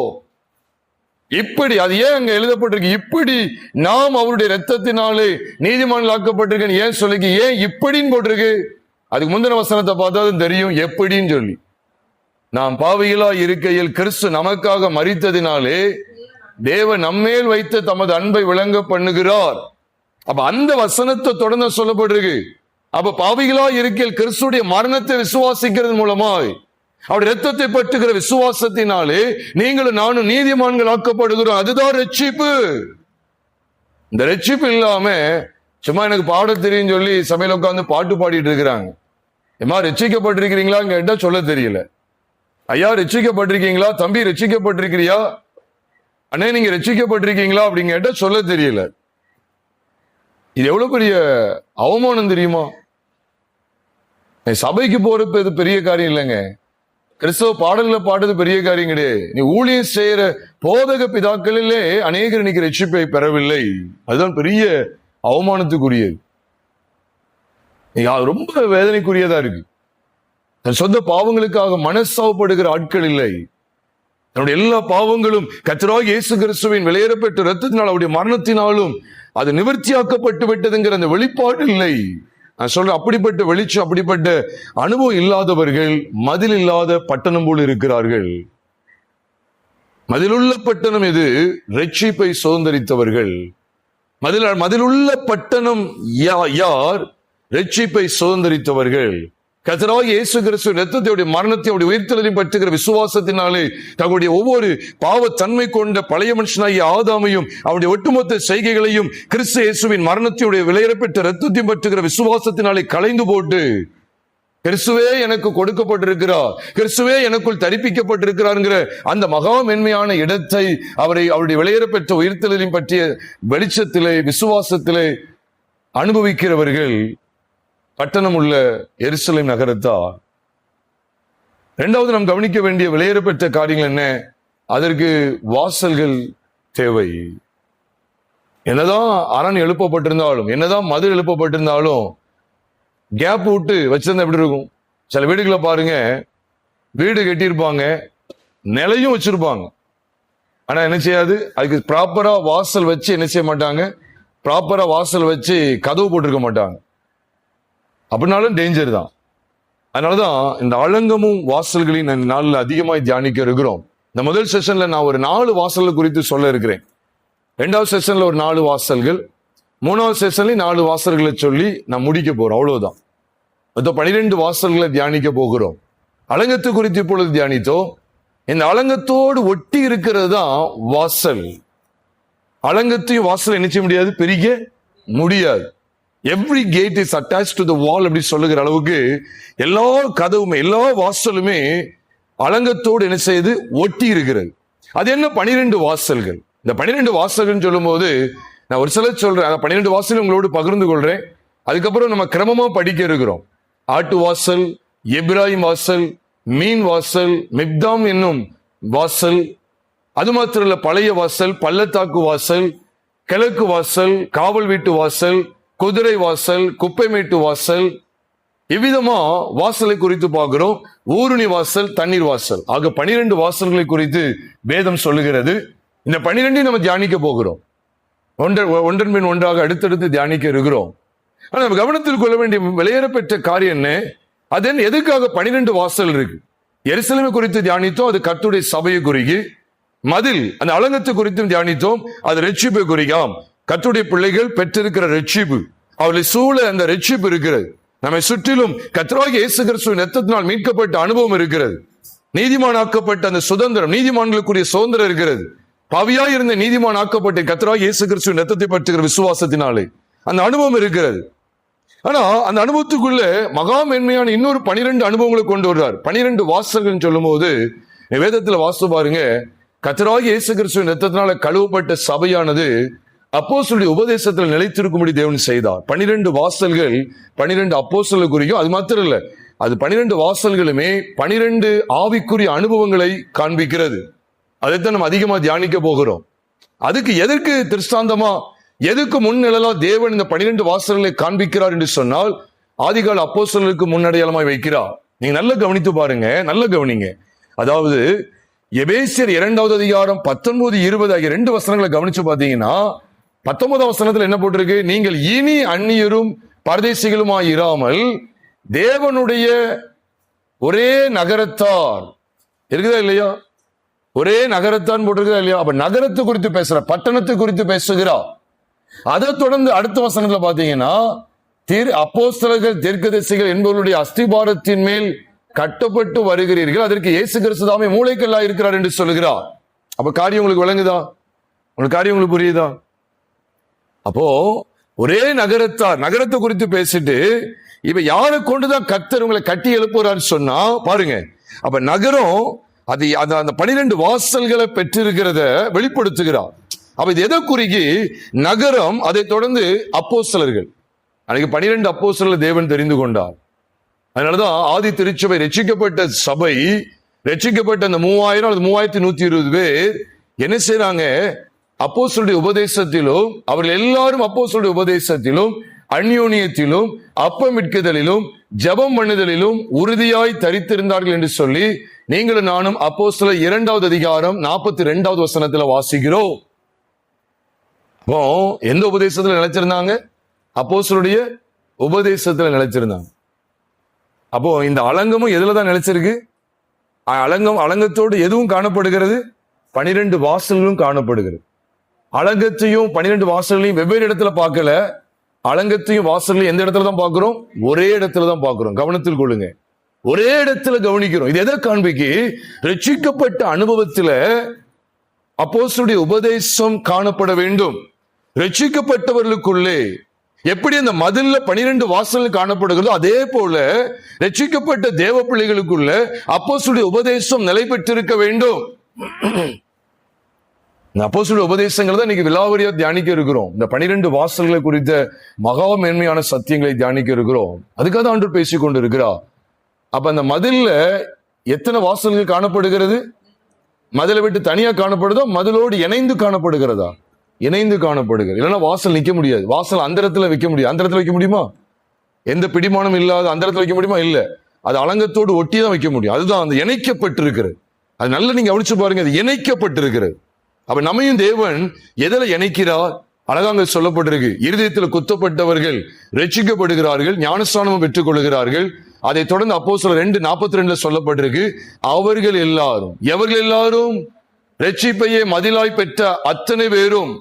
இப்படி அது ஏன் அங்க எழுதப்பட்டிருக்கு? இப்படி நாம் அவருடைய இரத்தத்தினாலே நீதிமான்கள் ஆக்கப்பட்டிருக்க ஏன் சொல்லிக்கு? ஏன் இப்படின்னு போட்டிருக்கு? அதுக்கு முந்தின வசனத்தை பார்த்தா தெரியும் எப்படின்னு சொல்லி. நாம் பாவிகளா இருக்கையில் கிறிஸ்து நமக்காக மரித்ததினாலே தேவன் நம்மேல் வைத்த தமது அன்பை விளங்க பண்ணுகிறார். அப்ப அந்த வசனத்தை தொடர்ந்து சொல்லப்பட்டிருக்கு. அப்ப பாவிகளா இருக்கையில் கிறிஸ்துடைய மரணத்தை விசுவாசிக்கிறது மூலமாய் அவருடைய இரத்தத்தை பற்றுகிற விசுவாசத்தினாலே நீங்களும் நானும் நீதிமான்கள் ஆக்கப்படுகிறோம். அதுதான் ரட்சிப்பு. இந்த ரட்சிப்பு இல்லாம சும்மா எனக்கு பாட தெரியும் சொல்லி சபையில உட்கார்ந்து பாட்டு பாடிட்டு இருக்கிறாங்க. ஏமா ரட்சிக்கப்பட்டிருக்கிறீங்களா கேட்டா சொல்ல தெரியல. ஐயா ரட்சிக்கப்பட்டிருக்கீங்களா, தம்பி ரட்சிக்கப்பட்டிருக்கிறியா, அண்ணே நீங்க ரட்சிக்கப்பட்டிருக்கீங்களா அப்படின்னு கேட்டா சொல்ல தெரியல. இது எவ்வளவு பெரிய அவமானம் தெரியுமா? சபைக்கு போறது இது பெரிய காரியம் இல்லைங்க. கிறிஸ்தவ பாடல்களை பாடுறது பெரிய காரியம் கிடையாது. நீ ஊழியம் செய்யற போதக பிதாக்களிலே அநேகர் இன்னைக்கு ரட்சிப்பை பெறவில்லை. அதுதான் பெரிய அவமானத்துக்குரியது. ரொம்ப வேதனைக்குரியதா இருக்கு. தன் சொந்த பாவங்களுக்காக மனஸ்தாபப்படுகிற ஆட்கள் இல்லை. தன்னுடைய எல்லா பாவங்களும் கர்த்தராகிய இயேசு கிறிஸ்துவின் வெளியேறப்பட்ட இரத்தத்தினால் அவருடைய மரணத்தினாலும் அது நிவர்த்தியாக்கப்பட்டு விட்டதுங்கிற அந்த வெளிப்பாடு இல்லை. நான் சொல்றேன், அப்படிப்பட்ட வெளிச்சம், அப்படிப்பட்ட அனுபவம் இல்லாதவர்கள் மதில் இல்லாத பட்டணம் போல் இருக்கிறார்கள். மதிலுள்ள பட்டணம் எது? ரட்சிப்பை சுதந்தரித்தவர்கள். மதிலுள்ள பட்டணம் யார்? ரட்சிப்பை சுதந்தரித்தவர்கள். கர்த்தராகிய இயேசு கிறிஸ்துவின் இரத்தத்தை மரணத்தை உயிர்த்தெழுதலையும் பற்றுகிற விசுவாசத்தினாலே தங்களுடைய ஒவ்வொரு பாவத்தன்மை கொண்ட பழைய மனுஷனாகிய ஆதாமையும் அவருடைய ஒட்டுமொத்த செய்கைகளையும் கிறிஸ்து இயேசுவின் மரணத்தையுடைய விலையேறப்பெற்ற இரத்தத்தையும் பற்றுகிற விசுவாசத்தினாலே களைந்து போட்டு கிறிஸ்துவே எனக்கு கொடுக்கப்பட்டிருக்கிறார், கிறிஸ்துவே எனக்குள் தரிப்பிக்கப்பட்டிருக்கிறார்ங்கிற அந்த மகா மென்மையான இடத்தை அவருடைய விலையேறப்பெற்ற உயிர்த்தெழுதலையும் பற்றிய வெளிச்சத்திலே விசுவாசத்திலே அனுபவிக்கிறவர்கள் பட்டணம் உள்ள எருசலேம் நகரத்தார். இரண்டாவது நாம் கவனிக்க வேண்டிய வெளியேறப்பட்ட காரியங்கள் என்ன? அதற்கு வாசல்கள் தேவை. என்னதான் அரண் எழுப்பப்பட்டிருந்தாலும், என்னதான் மதில் எழுப்பப்பட்டிருந்தாலும் கேப் விட்டு வச்சிருந்தா எப்படி இருக்கும்? சில வீடுகளை பாருங்க, வீடு கட்டியிருப்பாங்க, நிலையும் வச்சிருப்பாங்க, ஆனா என்ன செய்யாது, அதுக்கு ப்ராப்பரா வாசல் வச்சு என்ன செய்ய மாட்டாங்க, ப்ராப்பரா வாசல் வச்சு கதவு போட்டிருக்க மாட்டாங்க. அப்படின்னாலும் டேஞ்சர் தான். அதனாலதான் இந்த அலங்கமும் வாசல்களையும் நான் நாளில் அதிகமாக தியானிக்க இருக்கிறோம். இந்த முதல் செஷன்ல நான் ஒரு 4 வாசல்கள் குறித்து சொல்ல இருக்கிறேன். 2வது செஷன்ல ஒரு 4 வாசல்கள், 3வது செஷன்லயும் 4 வாசல்களை சொல்லி நான் முடிக்க போறோம். அவ்வளவுதான். மொத்தம் 12 வாசல்களை தியானிக்க போகிறோம். அலங்கத்து குறித்து இப்பொழுது தியானித்தோம். இந்த அலங்கத்தோடு ஒட்டி இருக்கிறது தான் வாசல். அலங்கத்தையும் வாசல் என்ன செய்ய முடியாது, பிரிக்க முடியாது. Every gate is attach to the wall அப்படி சொல்லுகிற அளவுக்கு எல்லா கதவுமே எல்லா வாசலுமே அலங்கத்தோடு என்ன செய்து ஒட்டி இருக்கிறது. அது என்ன 12 வாசல்கள். இந்த 12 வாசல்கள் சொல்லும் போது நான் ஒரு சில சொல்றேன், 12 வாசல் உங்களோடு பகிர்ந்து கொள்றேன். அதுக்கப்புறம் நம்ம கிரமமா படிக்க இருக்கிறோம். ஆட்டு வாசல், எப்ராஹிம் வாசல், மீன் வாசல், மிப்தாம் என்னும் வாசல், அது மாத்திரம் இல்ல பழைய வாசல், பள்ளத்தாக்கு வாசல், கிழக்கு வாசல், காவல் வீட்டு வாசல், குதிரை வாசல், குப்பைமேட்டு வாசல், இவ்விதமா வாசலை குறித்து பார்க்கிறோம். ஊருணி வாசல், தண்ணீர் வாசல் ஆக 12 வாசல்களை குறித்து வேதம் சொல்லுகிறது. இந்த 12 நம்ம தியானிக்க போகிறோம். ஒன்றன் பின் ஒன்றாக அடுத்தடுத்து தியானிக்க இருக்கிறோம். ஆனா நம்ம கவனத்தில் கொள்ள வேண்டிய வெளியேறப்பெற்ற காரியம் என்ன? அது எதுக்காக 12 வாசல் இருக்கு? எருசலேமை குறித்து தியானித்தோம், அது கர்த்தருடைய சபையை குறிக்கு. மதில் அந்த அலங்கத்தை குறித்தும் தியானித்தோம், அது ரட்சிப்பை குறிக்காம். கர்த்தருடைய பிள்ளைகள் பெற்றிருக்கிற ரட்சிப்பு, அவளை சூழ அந்த ரட்சிப்பு இருக்கிறது. நம்மை சுற்றிலும் கர்த்தராகிய இயேசு கிறிஸ்துவின் இரத்தத்தினால் மீட்கப்பட்ட அனுபவம் இருக்கிறது. நீதிமானாக்கப்பட்ட அந்த சுதந்திரம், நீதிமான்களுக்குரிய சுதந்திரம் இருக்கிறது. பாவியாய் இருந்த நீதிமான் ஆக்கப்பட்ட கர்த்தராகிய இயேசு கிறிஸ்துவின் இரத்தத்தை பற்றுகிற விசுவாசத்தினாலே அந்த அனுபவம் இருக்கிறது. ஆனா அந்த அனுபவத்துக்குள்ள மகா மேன்மையான இன்னொரு 12 அனுபவங்களை கொண்டு வருவார். 12 வாசல்கள் சொல்லும் போது வேதத்துல வாசித்து பாருங்க, கர்த்தராகிய இயேசு கிறிஸ்துவின் இரத்தத்தினால கழுவப்பட்ட சபையானது அப்போஸ்தலருடைய உபதேசத்தில் நிலைத்திருக்கும்படி தேவன் செய்தார். 12 வாசல்கள் 12 அப்போஸ்தலர் குறிக்கும். அது மாத்திரம் இல்ல, அது 12 வாசல்களுமே 12 ஆவிக்குரிய அனுபவங்களை காண்பிக்கிறது. அதைத்தான் நம்ம அதிகமா தியானிக்க போகிறோம். அதுக்கு எதற்கு திருஷ்டாந்தமா, எதுக்கு முன்னிழலா தேவன் இந்த 12 வாசல்களை காண்பிக்கிறார் என்று சொன்னால், ஆதிகால அப்போஸ்தலருக்கு முன்னடையாளமாய் வைக்கிறார். நீங்க நல்ல கவனித்து பாருங்க, நல்ல கவனிங்க. அதாவது எபேசியர் 2வது அதிகாரம் 19, 20 ஆகிய 2 வசனங்களை கவனிச்சு பாத்தீங்கன்னா, 19ஆம் வசனத்துல என்ன போட்டிருக்கு? நீங்கள் இனி அந்நியரும் பரதேசிகளுமாய் இராமல் தேவனுடைய ஒரே நகரத்தார். இருக்குதா இல்லையா? ஒரே நகரத்தான் போட்டிருக்கா இல்லையா? அப்ப நகரத்தை குறித்து பேசுற, பட்டணத்தை குறித்து பேசுகிறா. அதை தொடர்ந்து அடுத்த வசனத்துல பாத்தீங்கன்னா, அப்போஸ்தலர்கள் தீர்க்கதரிசிகள் என்பவர்களுடைய அஸ்திபாரத்தின் மேல் கட்டப்பட்டு வருகிறீர்கள், அதற்கு இயேசு கிறிஸ்து தாமே மூளைக்கல்லா இருக்கிறார் என்று சொல்லுகிறார். அப்ப காரியம் உங்களுக்கு விளங்குதா? உங்களுக்கு காரியம் உங்களுக்கு புரியுதா? அப்போ ஒரே நகரத்தை குறித்து பேசிட்டு இப்ப யாரை கொண்டுதான் கர்த்தர் உங்களை கட்டி எழுப்புறான்னு சொன்னா பாருங்க. அப்ப நகரம் அது அந்த 12 வாசல்களை பெற்றிருக்கிறத வெளிப்படுத்துகிறார். அப்ப இது எதை குறிக்கி? நகரம், அதை தொடர்ந்து அப்போஸ்தலர்கள். அன்னைக்கு 12 அப்போஸ்தலர்களை தேவன் தெரிந்து கொண்டார். அதனாலதான் ஆதி திருச்சபை, ரட்சிக்கப்பட்ட சபை, ரட்சிக்கப்பட்ட அந்த 3000 அல்லது 3120 பேர் என்ன செய்யறாங்க? அப்போஸ்தலருடைய உபதேசத்திலும், அவர்கள் எல்லாரும் அப்போஸ்தலருடைய உபதேசத்திலும், அந்யோன்யத்திலும், அப்பமிட்குதலிலும், ஜெபம் பண்ணுதலிலும் உறுதியாய் தரித்திருந்தார்கள் என்று சொல்லி நீங்களும் நானும் அப்போஸ்தலர் 2வது அதிகாரம் 42வது வசனத்துல வாசிக்கிறோம். அப்போ எந்த உபதேசத்துல நிலைச்சிருந்தாங்க? அப்போஸ்தலருடைய உபதேசத்துல நிலைச்சிருந்தாங்க. அப்போ இந்த அலங்கமும் எதுலதான் நிலைச்சிருக்கு? அலங்கத்தோடு எதுவும் காணப்படுகிறது? 12 வாசல்களும் காணப்படுகிறது. அலங்கத்தையும் 12 வாசல்களையும் வெவ்வேறு இடத்துல பார்க்கல. அலங்கத்தையும் வாசல்களையும் எந்த இடத்துல தான் பார்க்கிறோம்? ஒரே இடத்துல தான் பார்க்கிறோம். கவனத்தில் கொள்ளுங்க, ஒரே இடத்துல கவனிக்கிறோம். இது எதை காண்பிக்கு? ரட்சிக்கப்பட்ட அனுபவத்துல அப்போஸ்தலருடைய உபதேசம் காணப்பட வேண்டும். ரட்சிக்கப்பட்டவர்களுக்குள்ளே எப்படி அந்த மதில்ல 12 வாசல் காணப்படுகிறதோ அதே போல ரட்சிக்கப்பட்ட தேவ பிள்ளைகளுக்குள்ள அப்போஸ்தலருடைய உபதேசம் நிலை பெற்றிருக்க வேண்டும். அப்போஸ்தலருடைய உபதேசங்கள் தான் இன்னைக்கு விலாவரியா தியானிக்க இருக்கிறோம். இந்த 12 வாசல்களை குறித்த மகா மேன்மையான சத்தியங்களை தியானிக்க இருக்கிறோம். அதுக்காக தான் ஆண்டவர் பேசிக் கொண்டு இருக்கிறார். அப்ப அந்த மதில்ல எத்தனை வாசல்கள் காணப்படுகிறது? மதிலை விட்டு தனியா காணப்படுதோ, மதிலோடு இணைந்து காணப்படுகிறதா? இணைந்து காணப்படுகிறது. இல்லைன்னா வாசல் நிக்க முடியாது. வாசல் அந்த இடத்துல வைக்க முடியாது. அந்த இடத்துல வைக்க முடியுமா? எந்த பிடிமானம் இல்லாத அந்த இடத்துல வைக்க முடியுமா? இல்ல, அது அலங்கத்தோடு ஒட்டி தான் வைக்க முடியும். அதுதான் அந்த இணைக்கப்பட்டிருக்கிறது. அது நல்லா நீங்க கவனிச்சு பாருங்க, அது இணைக்கப்பட்டிருக்கிறது. அப்ப நம்மையும் தேவன் எதில் இணைக்கிறார்? அழகாங்க சொல்லப்பட்டிருக்கு, இருதயத்தில் குத்தப்பட்டவர்கள் ரட்சிக்கப்படுகிறார்கள், ஞானஸ்நானமும் பெற்றுக் கொள்கிறார்கள். அதை தொடர்ந்து அப்போஸ்தலர் 2:42 சொல்லப்பட்டிருக்கு, அவர்கள் எல்லாரும், எவர்கள் எல்லாரும்? ரட்சிப்பையே மதிலாய் பெற்ற அத்தனை பேரும்,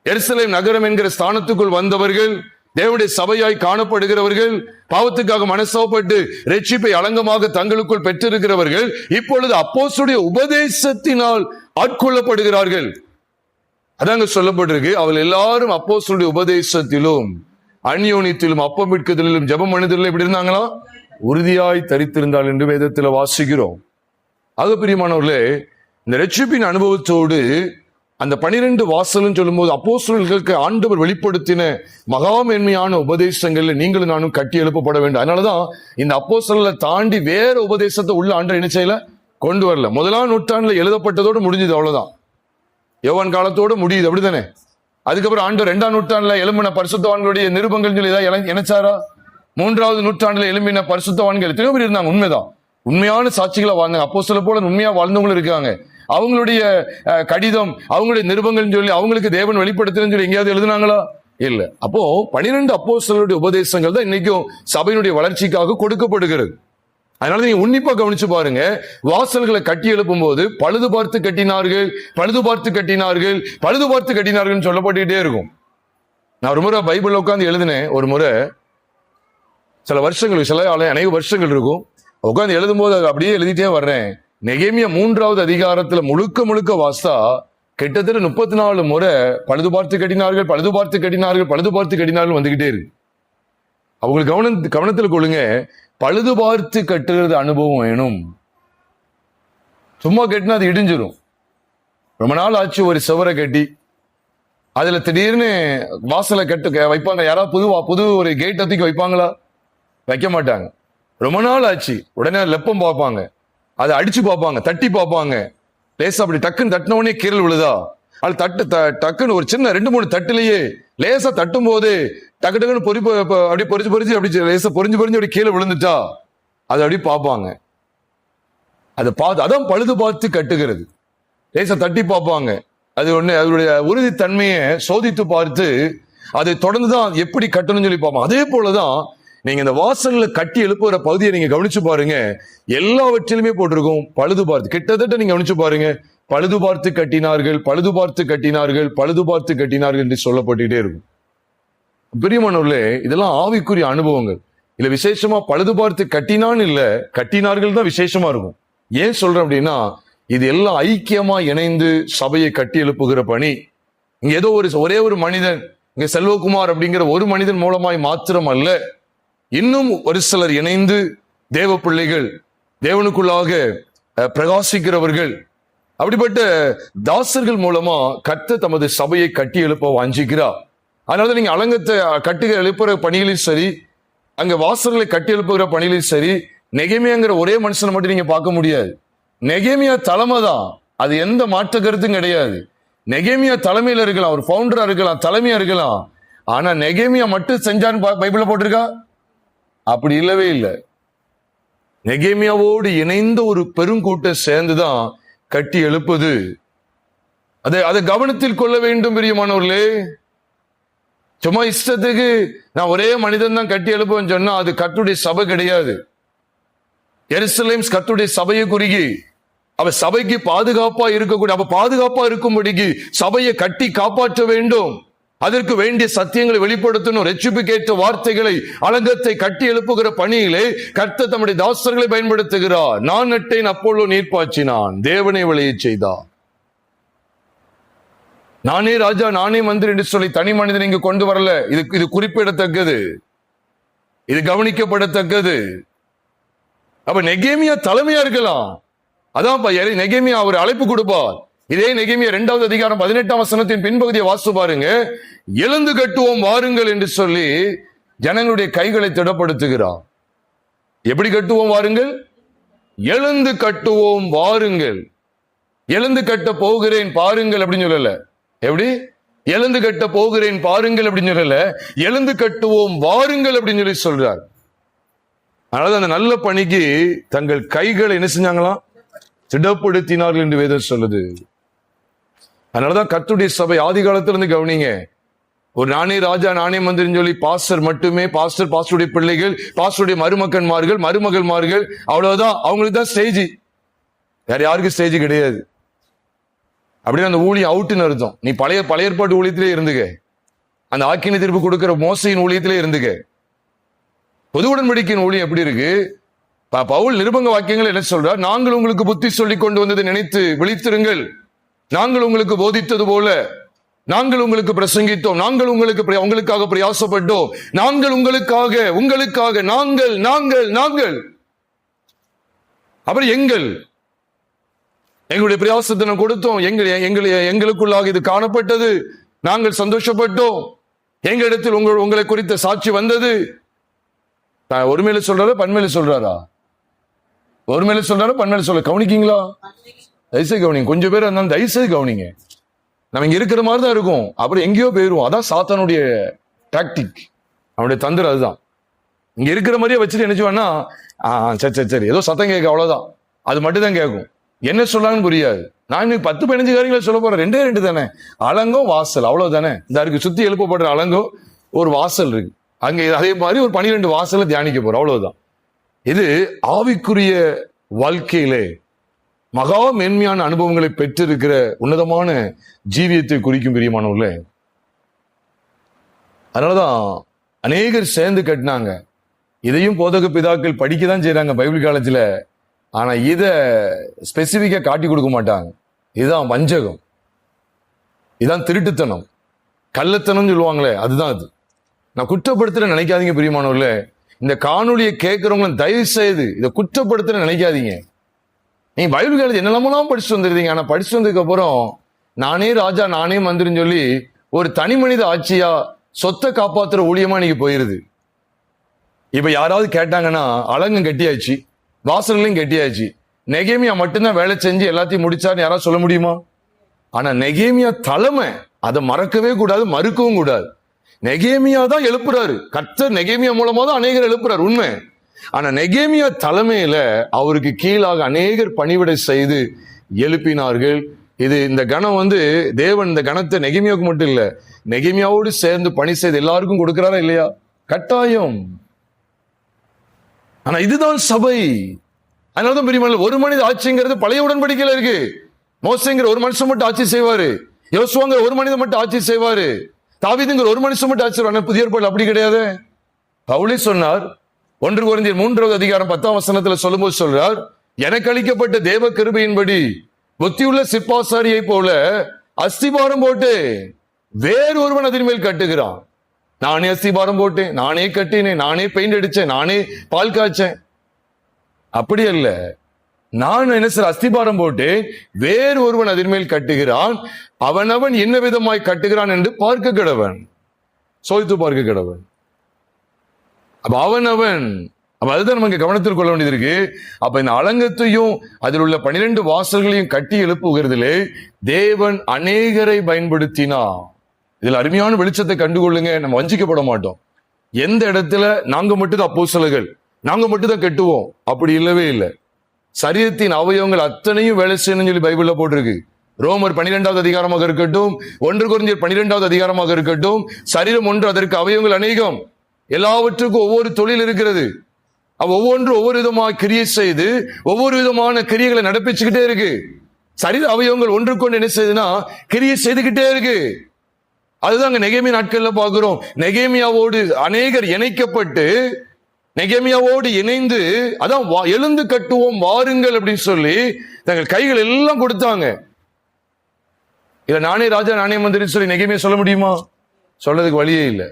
எருசலேம் நகரம் என்கிற ஸ்தானத்துக்குள் வந்தவர்கள், தேவனுடைய சபையாய் காணப்படுகிறவர்கள், பாவத்துக்காக மனசாப்பட்டு ரட்சிப்பை அலங்கமாக தங்களுக்குள் பெற்றிருக்கிறவர்கள், இப்பொழுது அப்போஸ்தலருடைய உபதேசத்தினால் ஆட்கொள்ளப்படுகிறார்கள். அதாங்க சொல்லப்பட்டிருக்கு, அவர்கள் எல்லாரும் அப்போஸ்தலருடைய உபதேசத்திலும், அந்யோன்யத்திலும், அப்பமிட்குதலிலும், ஜெபம் பண்ணுதலிலும் எப்படி இருந்தாங்களா? உறுதியாய் தரித்திருந்தால் என்று வேதத்தில் வாசிக்கிறோம். ஆக பிரியமானவர்களே, இந்த ரட்சிப்பின் அனுபவத்தோடு அந்த 12 வாசலும் சொல்லும் போது அப்போஸ்தலர்களுக்கு ஆண்டவர் வெளிப்படுத்தின மகா மேன்மையான உபதேசங்கள்ல நீங்களும் நானும் கட்டி எழுப்பப்பட வேண்டும். அதனாலதான் இந்த அப்போஸ்தலரை தாண்டி வேற உபதேசத்தை உள்ள ஆண்டவர் என்ன செய்யல? கொண்டு வரல. 1ஆம் நூற்றாண்டுல எழுதப்பட்டதோடு முடிஞ்சது, அவ்வளவுதான். யோவான் காலத்தோடு முடியுது, அப்படித்தானே? அதுக்கப்புறம் ஆண்டவர் 2ஆம் நூற்றாண்டுல எழும்பின பரிசுத்தவான்களுடைய நிருபங்கள் சொல்லி ஏதாவது இணைச்சாரா? 3வது நூற்றாண்டுல எழும்பின பரிசுத்தவான்கள் எத்தனையோ பேர் இருந்தாங்க. உண்மைதான், உண்மையான சாட்சிகளை வாழ்ந்தாங்க. அப்போஸ்தலர் போல உண்மையா வாழ்ந்தவங்களும் இருக்காங்க. அவங்களுடைய கடிதம், அவங்களுடைய நிருபங்கள் சொல்லி அவங்களுக்கு தேவன் வெளிப்படுத்துன்னு சொல்லி எங்கேயாவது எழுதுனாங்களா? இல்ல. அப்போ 12 அப்போஸ்தலருடைய உபதேசங்கள் தான் இன்னைக்கும் சபையினுடைய வளர்ச்சிக்காக கொடுக்கப்படுகிறது. அதனால நீங்க உன்னிப்பா கவனிச்சு பாருங்க, வாசல்களை கட்டி எழுப்பும் போது பழுது பார்த்து கட்டினார்கள், பழுது பார்த்து கட்டினார்கள், பழுது பார்த்து கட்டினார்கள் சொல்லப்பட்டுக்கிட்டே இருக்கும். நான் ஒரு முறை பைபிள் உட்காந்து எழுதினேன். ஒரு முறை சில வருஷங்கள், சில அநேக வருஷங்கள் இருக்கும், உட்காந்து எழுதும் போது அப்படியே எழுதிட்டே வர்றேன். நெகேமியா 3வது அதிகாரத்துல முழுக்க வாசா கிட்டத்தட்ட 34 முறை பழுது பார்த்து கட்டினார்கள், பழுது பார்த்து கட்டினார்கள், பழுது பார்த்து கட்டினார்கள் வந்துகிட்டே இருக்கு. அவங்களுக்கு கவனத்தில் கொள்ளுங்க, பழுது பார்த்து கட்டுறது அனுபவம் வேணும். சும்மா கட்டினா அது இடிஞ்சிரும். ரொம்ப நாள் ஆச்சு ஒரு சுவரை கட்டி, அதுல திடீர்னு வாசலை வைப்பாங்க. யாராவது புது ஒரு கேட் தூக்கி வைப்பாங்களா? வைக்க மாட்டாங்க. ரொம்ப நாள் ஆச்சு, உடனே லெப்பம் பார்ப்பாங்க, அதை அடிச்சு பார்ப்பாங்க, தட்டி பார்ப்பாங்க. லேசா அப்படி டக்குன்னு தட்டினவனே கீரல் விழுதா? அது டக்குன்னு ஒரு சின்ன 2-3 தட்டுலயே லேசா தட்டும் போது டக்குன்னு அப்படி பொறிச்சு அப்படி லேசா பொறிஞ்சு அப்படி கீழே விழுந்துட்டா அதை அப்படி பார்ப்பாங்க. அதை பார்த்து, அதான் பழுது பார்த்து கட்டுகிறது. லேசா தட்டி பார்ப்பாங்க, அது ஒண்ணு அதனுடைய உறுதித்தன்மையை சோதித்து பார்த்து அதை தொடர்ந்துதான் எப்படி கட்டணும்னு சொல்லி பார்ப்பாங்க. அதே போலதான் நீங்க இந்த வாசல்ல கட்டி எழுப்புகிற பகுதியை நீங்க கவனிச்சு பாருங்க, எல்லாவற்றிலுமே போட்டிருக்கும் பழுது பார்த்து. கிட்டத்தட்ட நீங்க கவனிச்சு பாருங்க, பழுது பார்த்து கட்டினார்கள், பழுது பார்த்து கட்டினார்கள், பழுது பார்த்து கட்டினார்கள் என்று சொல்லப்பட்டுட்டே இருக்கும். பிரியமானவர்களே, இதெல்லாம் ஆவிக்குரிய அனுபவங்கள். இல்ல விசேஷமா பழுது பார்த்து கட்டினான்னு இல்ல, கட்டினார்கள் தான் விசேஷமா இருக்கும். ஏன் சொல்றேன் அப்படின்னா, இது எல்லாம் ஐக்கியமா இணைந்து சபையை கட்டி எழுப்புகிற பணி. இங்க ஏதோ ஒரே ஒரு மனிதன், இங்க செல்வகுமார் அப்படிங்கிற ஒரு மனிதன் மூலமாய் மாத்திரம் அல்ல, இன்னும் ஒரு சிலர் இணைந்து தேவ பிள்ளைகள், தேவனுக்குள்ளாக பிரகாசிக்கிறவர்கள், அப்படிப்பட்ட தாசர்கள் மூலமா கர்த்தர் தமது சபையை கட்டி எழுப்ப வாஞ்சிக்கிறார். அதனால நீங்க அலங்கத்தை கட்டி எழுப்புற பணிகளில் சரி, அங்க வாசல்களை கட்டி எழுப்புகிற பணிகளில் சரி, நெகேமியாங்கிற ஒரே மனுஷனை மட்டும் நீங்க பார்க்க முடியாது. நெகேமியா தலைமை தான், அது எந்த மாற்ற கருத்தும் கிடையாது. நெகேமியா தலைமையில இருக்கலாம், ஒரு பவுண்டரா இருக்கலாம், தலைமையா இருக்கலாம். ஆனா நெகேமியா மட்டும் செஞ்சான்னு பைபிள்ல போட்டிருக்கா? அப்படி இல்லவே இல்லை. நெகேமியாவோடு இணைந்த ஒரு பெருங்கூட்டம் சேர்ந்துதான் கட்டி எழுப்புது. அதை கவனத்தில் கொள்ள வேண்டும் பிரியமானவர்களே. சும்மா இஷ்டத்துக்கு நான் ஒரே மனிதன் தான் கட்டி எழுப்புவேன்னு சொன்னா அது கர்த்தருடைய சபை கிடையாது. எருசலேம் கர்த்தருடைய சபையை குறிக்கி, அவ சபைக்கு பாதுகாப்பா இருக்கக்கூடிய, அவ பாதுகாப்பா இருக்கும்படிக்கு சபையை கட்டி காப்பாற்ற வேண்டும். அதற்கு வேண்டிய சத்தியங்களை வெளிப்படுத்தணும், ரட்சிப்புக்கேற்ற வார்த்தைகளை, அலங்கத்தை கட்டி எழுப்புகிற பணியிலே கர்த்தர் தம்முடைய தாசர்களை பயன்படுத்துகிறார். நான் நட்டேன், அப்பொல்லோ நீர் பாய்ச்சினான், தேவனை விளையச் செய்தார். நானே ராஜா நானே மந்திரி என்று சொல்லி தனி மனிதன் இங்கு கொண்டு வரல. இது குறிப்பிடத்தக்கது, இது கவனிக்கப்படத்தக்கது. அப்ப நெகேமியா தலைமையா இருக்கலாம். அதான் நெகேமியா அவர் அழைப்பு கொடுப்பார். இதே நெகேமியா 2வது அதிகாரம் 18ஆம் வசனத்தின் பின்பகுதியை வாசித்து பாருங்க. எழுந்து கட்டுவோம் வாருங்கள் என்று சொல்லி ஜனங்களுடைய கைகளை திடப்படுத்துகிறார். எப்படி கட்டுவோம் வாருங்கள்? எழுந்து கட்டுவோம் வாருங்கள். எழுந்து கட்ட போகிறேன் பாருங்கள் அப்படின்னு சொல்லல. எப்படி? எழுந்து கட்ட போகிறேன் பாருங்கள் அப்படின்னு சொல்லல, எழுந்து கட்டுவோம் வாருங்கள் அப்படின்னு சொல்லி சொல்றார். அதனால அந்த நல்ல பணிக்கு தங்கள் கைகளை என்ன செஞ்சாங்களாம்? திடப்படுத்தினார்கள் என்று வேதம் சொல்லுது. அதனாலதான் கர்த்தருடைய சபை ஆதி காலத்திலிருந்து கவனிங்க, ஒரு நானே ராஜா நானே மந்திரின்னு சொல்லி பாஸ்டர் மட்டுமே, பாஸ்டருடைய பிள்ளைகள், பாஸ்டருடைய மருமகள்மார்கள், அவ்வளவுதான். அவங்களுக்கு தான் ஸ்டேஜ், வேற யாருக்கும் ஸ்டேஜ் கிடையாது. அப்படின்னு அந்த ஊழியம் அவுட்டுன்னு அர்த்தம். நீ பழைய ஏற்பாட்டு ஊழியத்திலே இருந்துக்க, அந்த ஆக்கினை தீர்ப்பு கொடுக்கிற மோசையின் ஊழியத்திலே இருந்துக்க. பொது உடன்படிக்கையின் ஊழியம் எப்படி இருக்கு? பவுல் நிருபங்க வாக்கியங்கள் என்ன சொல்றார்? நாங்கள் உங்களுக்கு புத்தி சொல்லி கொண்டு வந்ததை நினைத்து விழித்திருங்கள், நாங்கள் உங்களுக்கு போதித்தது போல நாங்கள் உங்களுக்கு பிரசங்கித்தோம், நாங்கள் உங்களுக்காக பிரயாசப்பட்டோம், நாங்கள் உங்களுக்காக நாங்கள் அப்புறம் எங்களுடைய பிரயாசத்தை கொடுத்தோம், எங்களுக்குள்ளாக இது காணப்பட்டது, நாங்கள் சந்தோஷப்பட்டோம், எங்களிடத்தில் உங்களை குறித்த சாட்சி வந்தது. ஒருமையில சொல்றாரா பன்மையில சொல்றாரா? ஒருமையில சொல்றாரா பன்மையில சொல்ற? கவனிக்கீங்களா? தயவுசெய்து கவனிங்க. கொஞ்சம் பேர் இருந்தாலும் தயவுசெய்து கவனிங்க. நம்ம இங்க இருக்கிற மாதிரி தான் இருக்கும், அப்புறம் எங்கேயோ போயிருவோம். அதான் சாத்தானுடைய டாக்டிக், அவனுடைய தந்திரம் அதுதான். இங்க இருக்கிற மாதிரியே வச்சுட்டு என்ன செய்வான்னா, சரி ஏதோ சத்தம் கேட்க, அவ்வளவுதான், அது மட்டும் தான் கேட்கும். என்ன சொல்லான்னு புரியாது. நான் இன்னைக்கு 10-15 காரியங்களை சொல்ல போறேன். 2 தானே, அலங்கம் வாசல், அவ்வளவு தானே. இந்த இருக்கு சுத்தி எழுப்பப்படுற அலங்கம், ஒரு வாசல் இருக்கு அங்க, அதே மாதிரி ஒரு 12 வாசலை தியானிக்க போறோம், அவ்வளவுதான். இது ஆவிக்குரிய வாழ்க்கையிலே மகா மேன்மையான அனுபவங்களை பெற்றிருக்கிற உன்னதமான ஜீவியத்தை குறிக்கும் பிரியமானவர்களே. அதனாலதான் அநேகர் சேர்ந்து கட்டினாங்க. இதையும் போதக பிதாக்கள் படிக்கதான் செய்யறாங்க பைபிள் காலேஜ்ல. ஆனா இத ஸ்பெசிபிக்கா காட்டி கொடுக்க மாட்டாங்க. இதுதான் வஞ்சகம், இதுதான் திருட்டுத்தனம், கள்ளத்தனம் சொல்லுவாங்களே, அதுதான் அது. நான் குற்றப்படுத்துற நினைக்காதீங்க பிரியமானவர்களே. இந்த காணொலியை கேட்கிறவங்களும் தயவு செய்து இதை குற்றப்படுத்துற நினைக்காதீங்க. நீங்க பைபிள் காலேஜ் என்னெல்லாமெல்லாம் படிச்சுட்டு வந்துருந்தீங்க. ஆனா படிச்சுட்டு வந்ததுக்கு அப்புறம் நானே ராஜா நானே மந்திரின்னு சொல்லி ஒரு தனி மனித ஆட்சியா சொத்தை காப்பாத்துற ஊழியமா நீங்க போயிருது. இப்ப யாராவது கேட்டாங்கன்னா அலங்கம் கட்டியாச்சு, வாசல்களையும் கட்டியாச்சு, நெகேமியா மட்டும்தான் வேலை செஞ்சு எல்லாத்தையும் முடிச்சாருன்னு யாராவது சொல்ல முடியுமா? ஆனா நெகேமியா தலைமை, அதை மறக்கவே கூடாது, மறுக்கவும் கூடாது. நெகேமியா தான் எழுப்புறாரு. கர்த்தர் நெகேமியா மூலமா தான் அநேகர் எழுப்புறாரு, உண்மை. ஆனா நெகேமியா தலைமையில அவருக்கு கீழாக அநேகர் பணிவிடை செய்து எழுப்பினார்கள். இந்த கணம் தேவன் இந்த கணத்தை நெகேமியாவுக்கு மட்டும் இல்ல, நெகேமியாவோடு சேர்ந்து பணி செய்து எல்லாருக்கும் கொடுக்கிறாரா இல்லையா? கட்டாயம். ஆனா இதுதான் சபை. அதனாலதான் பெரியமல்ல ஒரு மனித ஆட்சிங்கிறது பழைய உடன்படிக்கையில இருக்கு. மோசேங்கிற ஒரு மனுஷன் மட்டும் ஆட்சி செய்வாரு, யோசுவாங்கிற ஒரு மனிதன் மட்டும் ஆட்சி செய்வாரு, தாவீதுங்கிற ஒரு மனுஷன் மட்டும் ஆட்சி செய்வார். புதிய ஏற்பாடு அப்படி கிடையாது. பவுலே சொன்னார் 1 கொரிந்தியர் 3வது அதிகாரம் 10ஆம் வசனத்துல சொல்லும்போது சொல்றார், எனக்கு அளிக்கப்பட்ட தேவ கிருபையின்படி புத்தியுள்ள சிற்பாசாரியை போல அஸ்திபாரம் போட்டு வேறு ஒருவன் அதன் மேல் கட்டுகிறான். நானே அஸ்திபாரம் போட்டேன், நானே கட்டினேன், நானே பெயிண்ட் அடிச்சேன், நானே பால் காய்ச்சேன். அப்படி அல்ல. நான் என்ன சார் அஸ்திபாரம் போட்டு வேறு ஒருவன் அதன் மேல் கட்டுகிறான், அவனவன் என்ன விதமாய் கட்டுகிறான் என்று பார்க்க கடவன், சோதித்து பார்க்க கடவன். அப்ப அவனவன், அப்ப அதுதான் நமக்கு கவனத்தில் கொள்ள வேண்டியது இருக்கு. அப்ப இந்த அலங்கத்தையும் அதில் உள்ள 12 வாசல்களையும் கட்டி எழுப்புகிறதிலே தேவன் அநேகரை பயன்படுத்தினா. இதுல அருமையான வெளிச்சத்தை கண்டுகொள்ளுங்க. நம்ம வஞ்சிக்கப்பட மாட்டோம். எந்த இடத்துல நாங்க மட்டும் தான் அப்போஸ்தலர்கள், நாங்க மட்டும் தான் கட்டுவோம், அப்படி இல்லவே இல்லை. சரீரத்தின் அவயவங்கள் அத்தனையும் வேலை செய்யணும்னு சொல்லி பைபிள்ல போட்டிருக்கு. ரோமர் 12வது அதிகாரமாக இருக்கட்டும், 1 கொரிந்தியர் 12வது அதிகாரமாக இருக்கட்டும், சரீரம் ஒன்று, அதற்கு அவயவங்கள் அநேகம், எல்லாவற்றுக்கும் ஒவ்வொரு தொழில் இருக்கிறது. ஒவ்வொன்று ஒவ்வொரு விதமாக கிரியை செய்து ஒவ்வொரு விதமான கிரியைகளை நடப்பிச்சுக்கிட்டே இருக்கு. சரீர அவயவங்கள் ஒன்றுக்கொண்டு என்ன செய்யுதுன்னா கிரியை செய்துகிட்டே இருக்கு. அதுதான் நெகேமியா நாட்கள்ல பார்க்கிறோம். நெகேமியாவோடு அநேகர் இணைக்கப்பட்டு, நெகேமியாவோடு இணைந்து, அதான் எழுந்து கட்டுவோம் வாருங்கள் அப்படின்னு சொல்லி தங்கள் கைகள் எல்லாம் கொடுத்தாங்க. இல்ல நானே ராஜா நானே மந்திரி சொல்லி நெகேமியா சொல்ல முடியுமா? சொல்றதுக்கு வழியே இல்லை.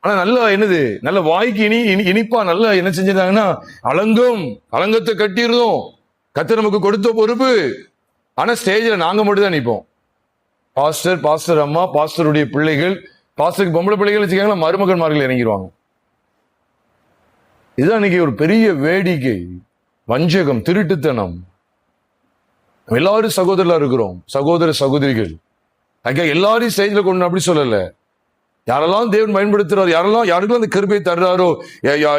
ஆனா நல்லா என்னது, நல்ல வாய்க்கு இனிப்பா நல்லா என்ன செஞ்சிருந்தாங்கன்னா அலங்கத்தை கட்டிருந்தோம். கர்த்தர் நமக்கு கொடுத்த பொறுப்பு. ஆனா ஸ்டேஜ்ல நாங்க மட்டும் தான் நிற்போம். பாஸ்டர் அம்மா, பாஸ்டருடைய பிள்ளைகள், பாஸ்டருக்கு பொம்பளை பிள்ளைகள் வச்சுக்காங்களா, மருமகன்மார்கள் இறங்கிடுவாங்க. இதுதான் இன்னைக்கு ஒரு பெரிய வேடிக்கை, வஞ்சகம், திருட்டுத்தனம். எல்லாரும் சகோதரர்களா இருக்கிறோம், சகோதர சகோதரிகள். எல்லாரையும் ஸ்டேஜ்ல கொண்டு அப்படி சொல்லல. யாரெல்லாம் தேவன் பயன்படுத்துறாரு, யாருக்கெல்லாம் அந்த கிருபையை தர்றாரோ,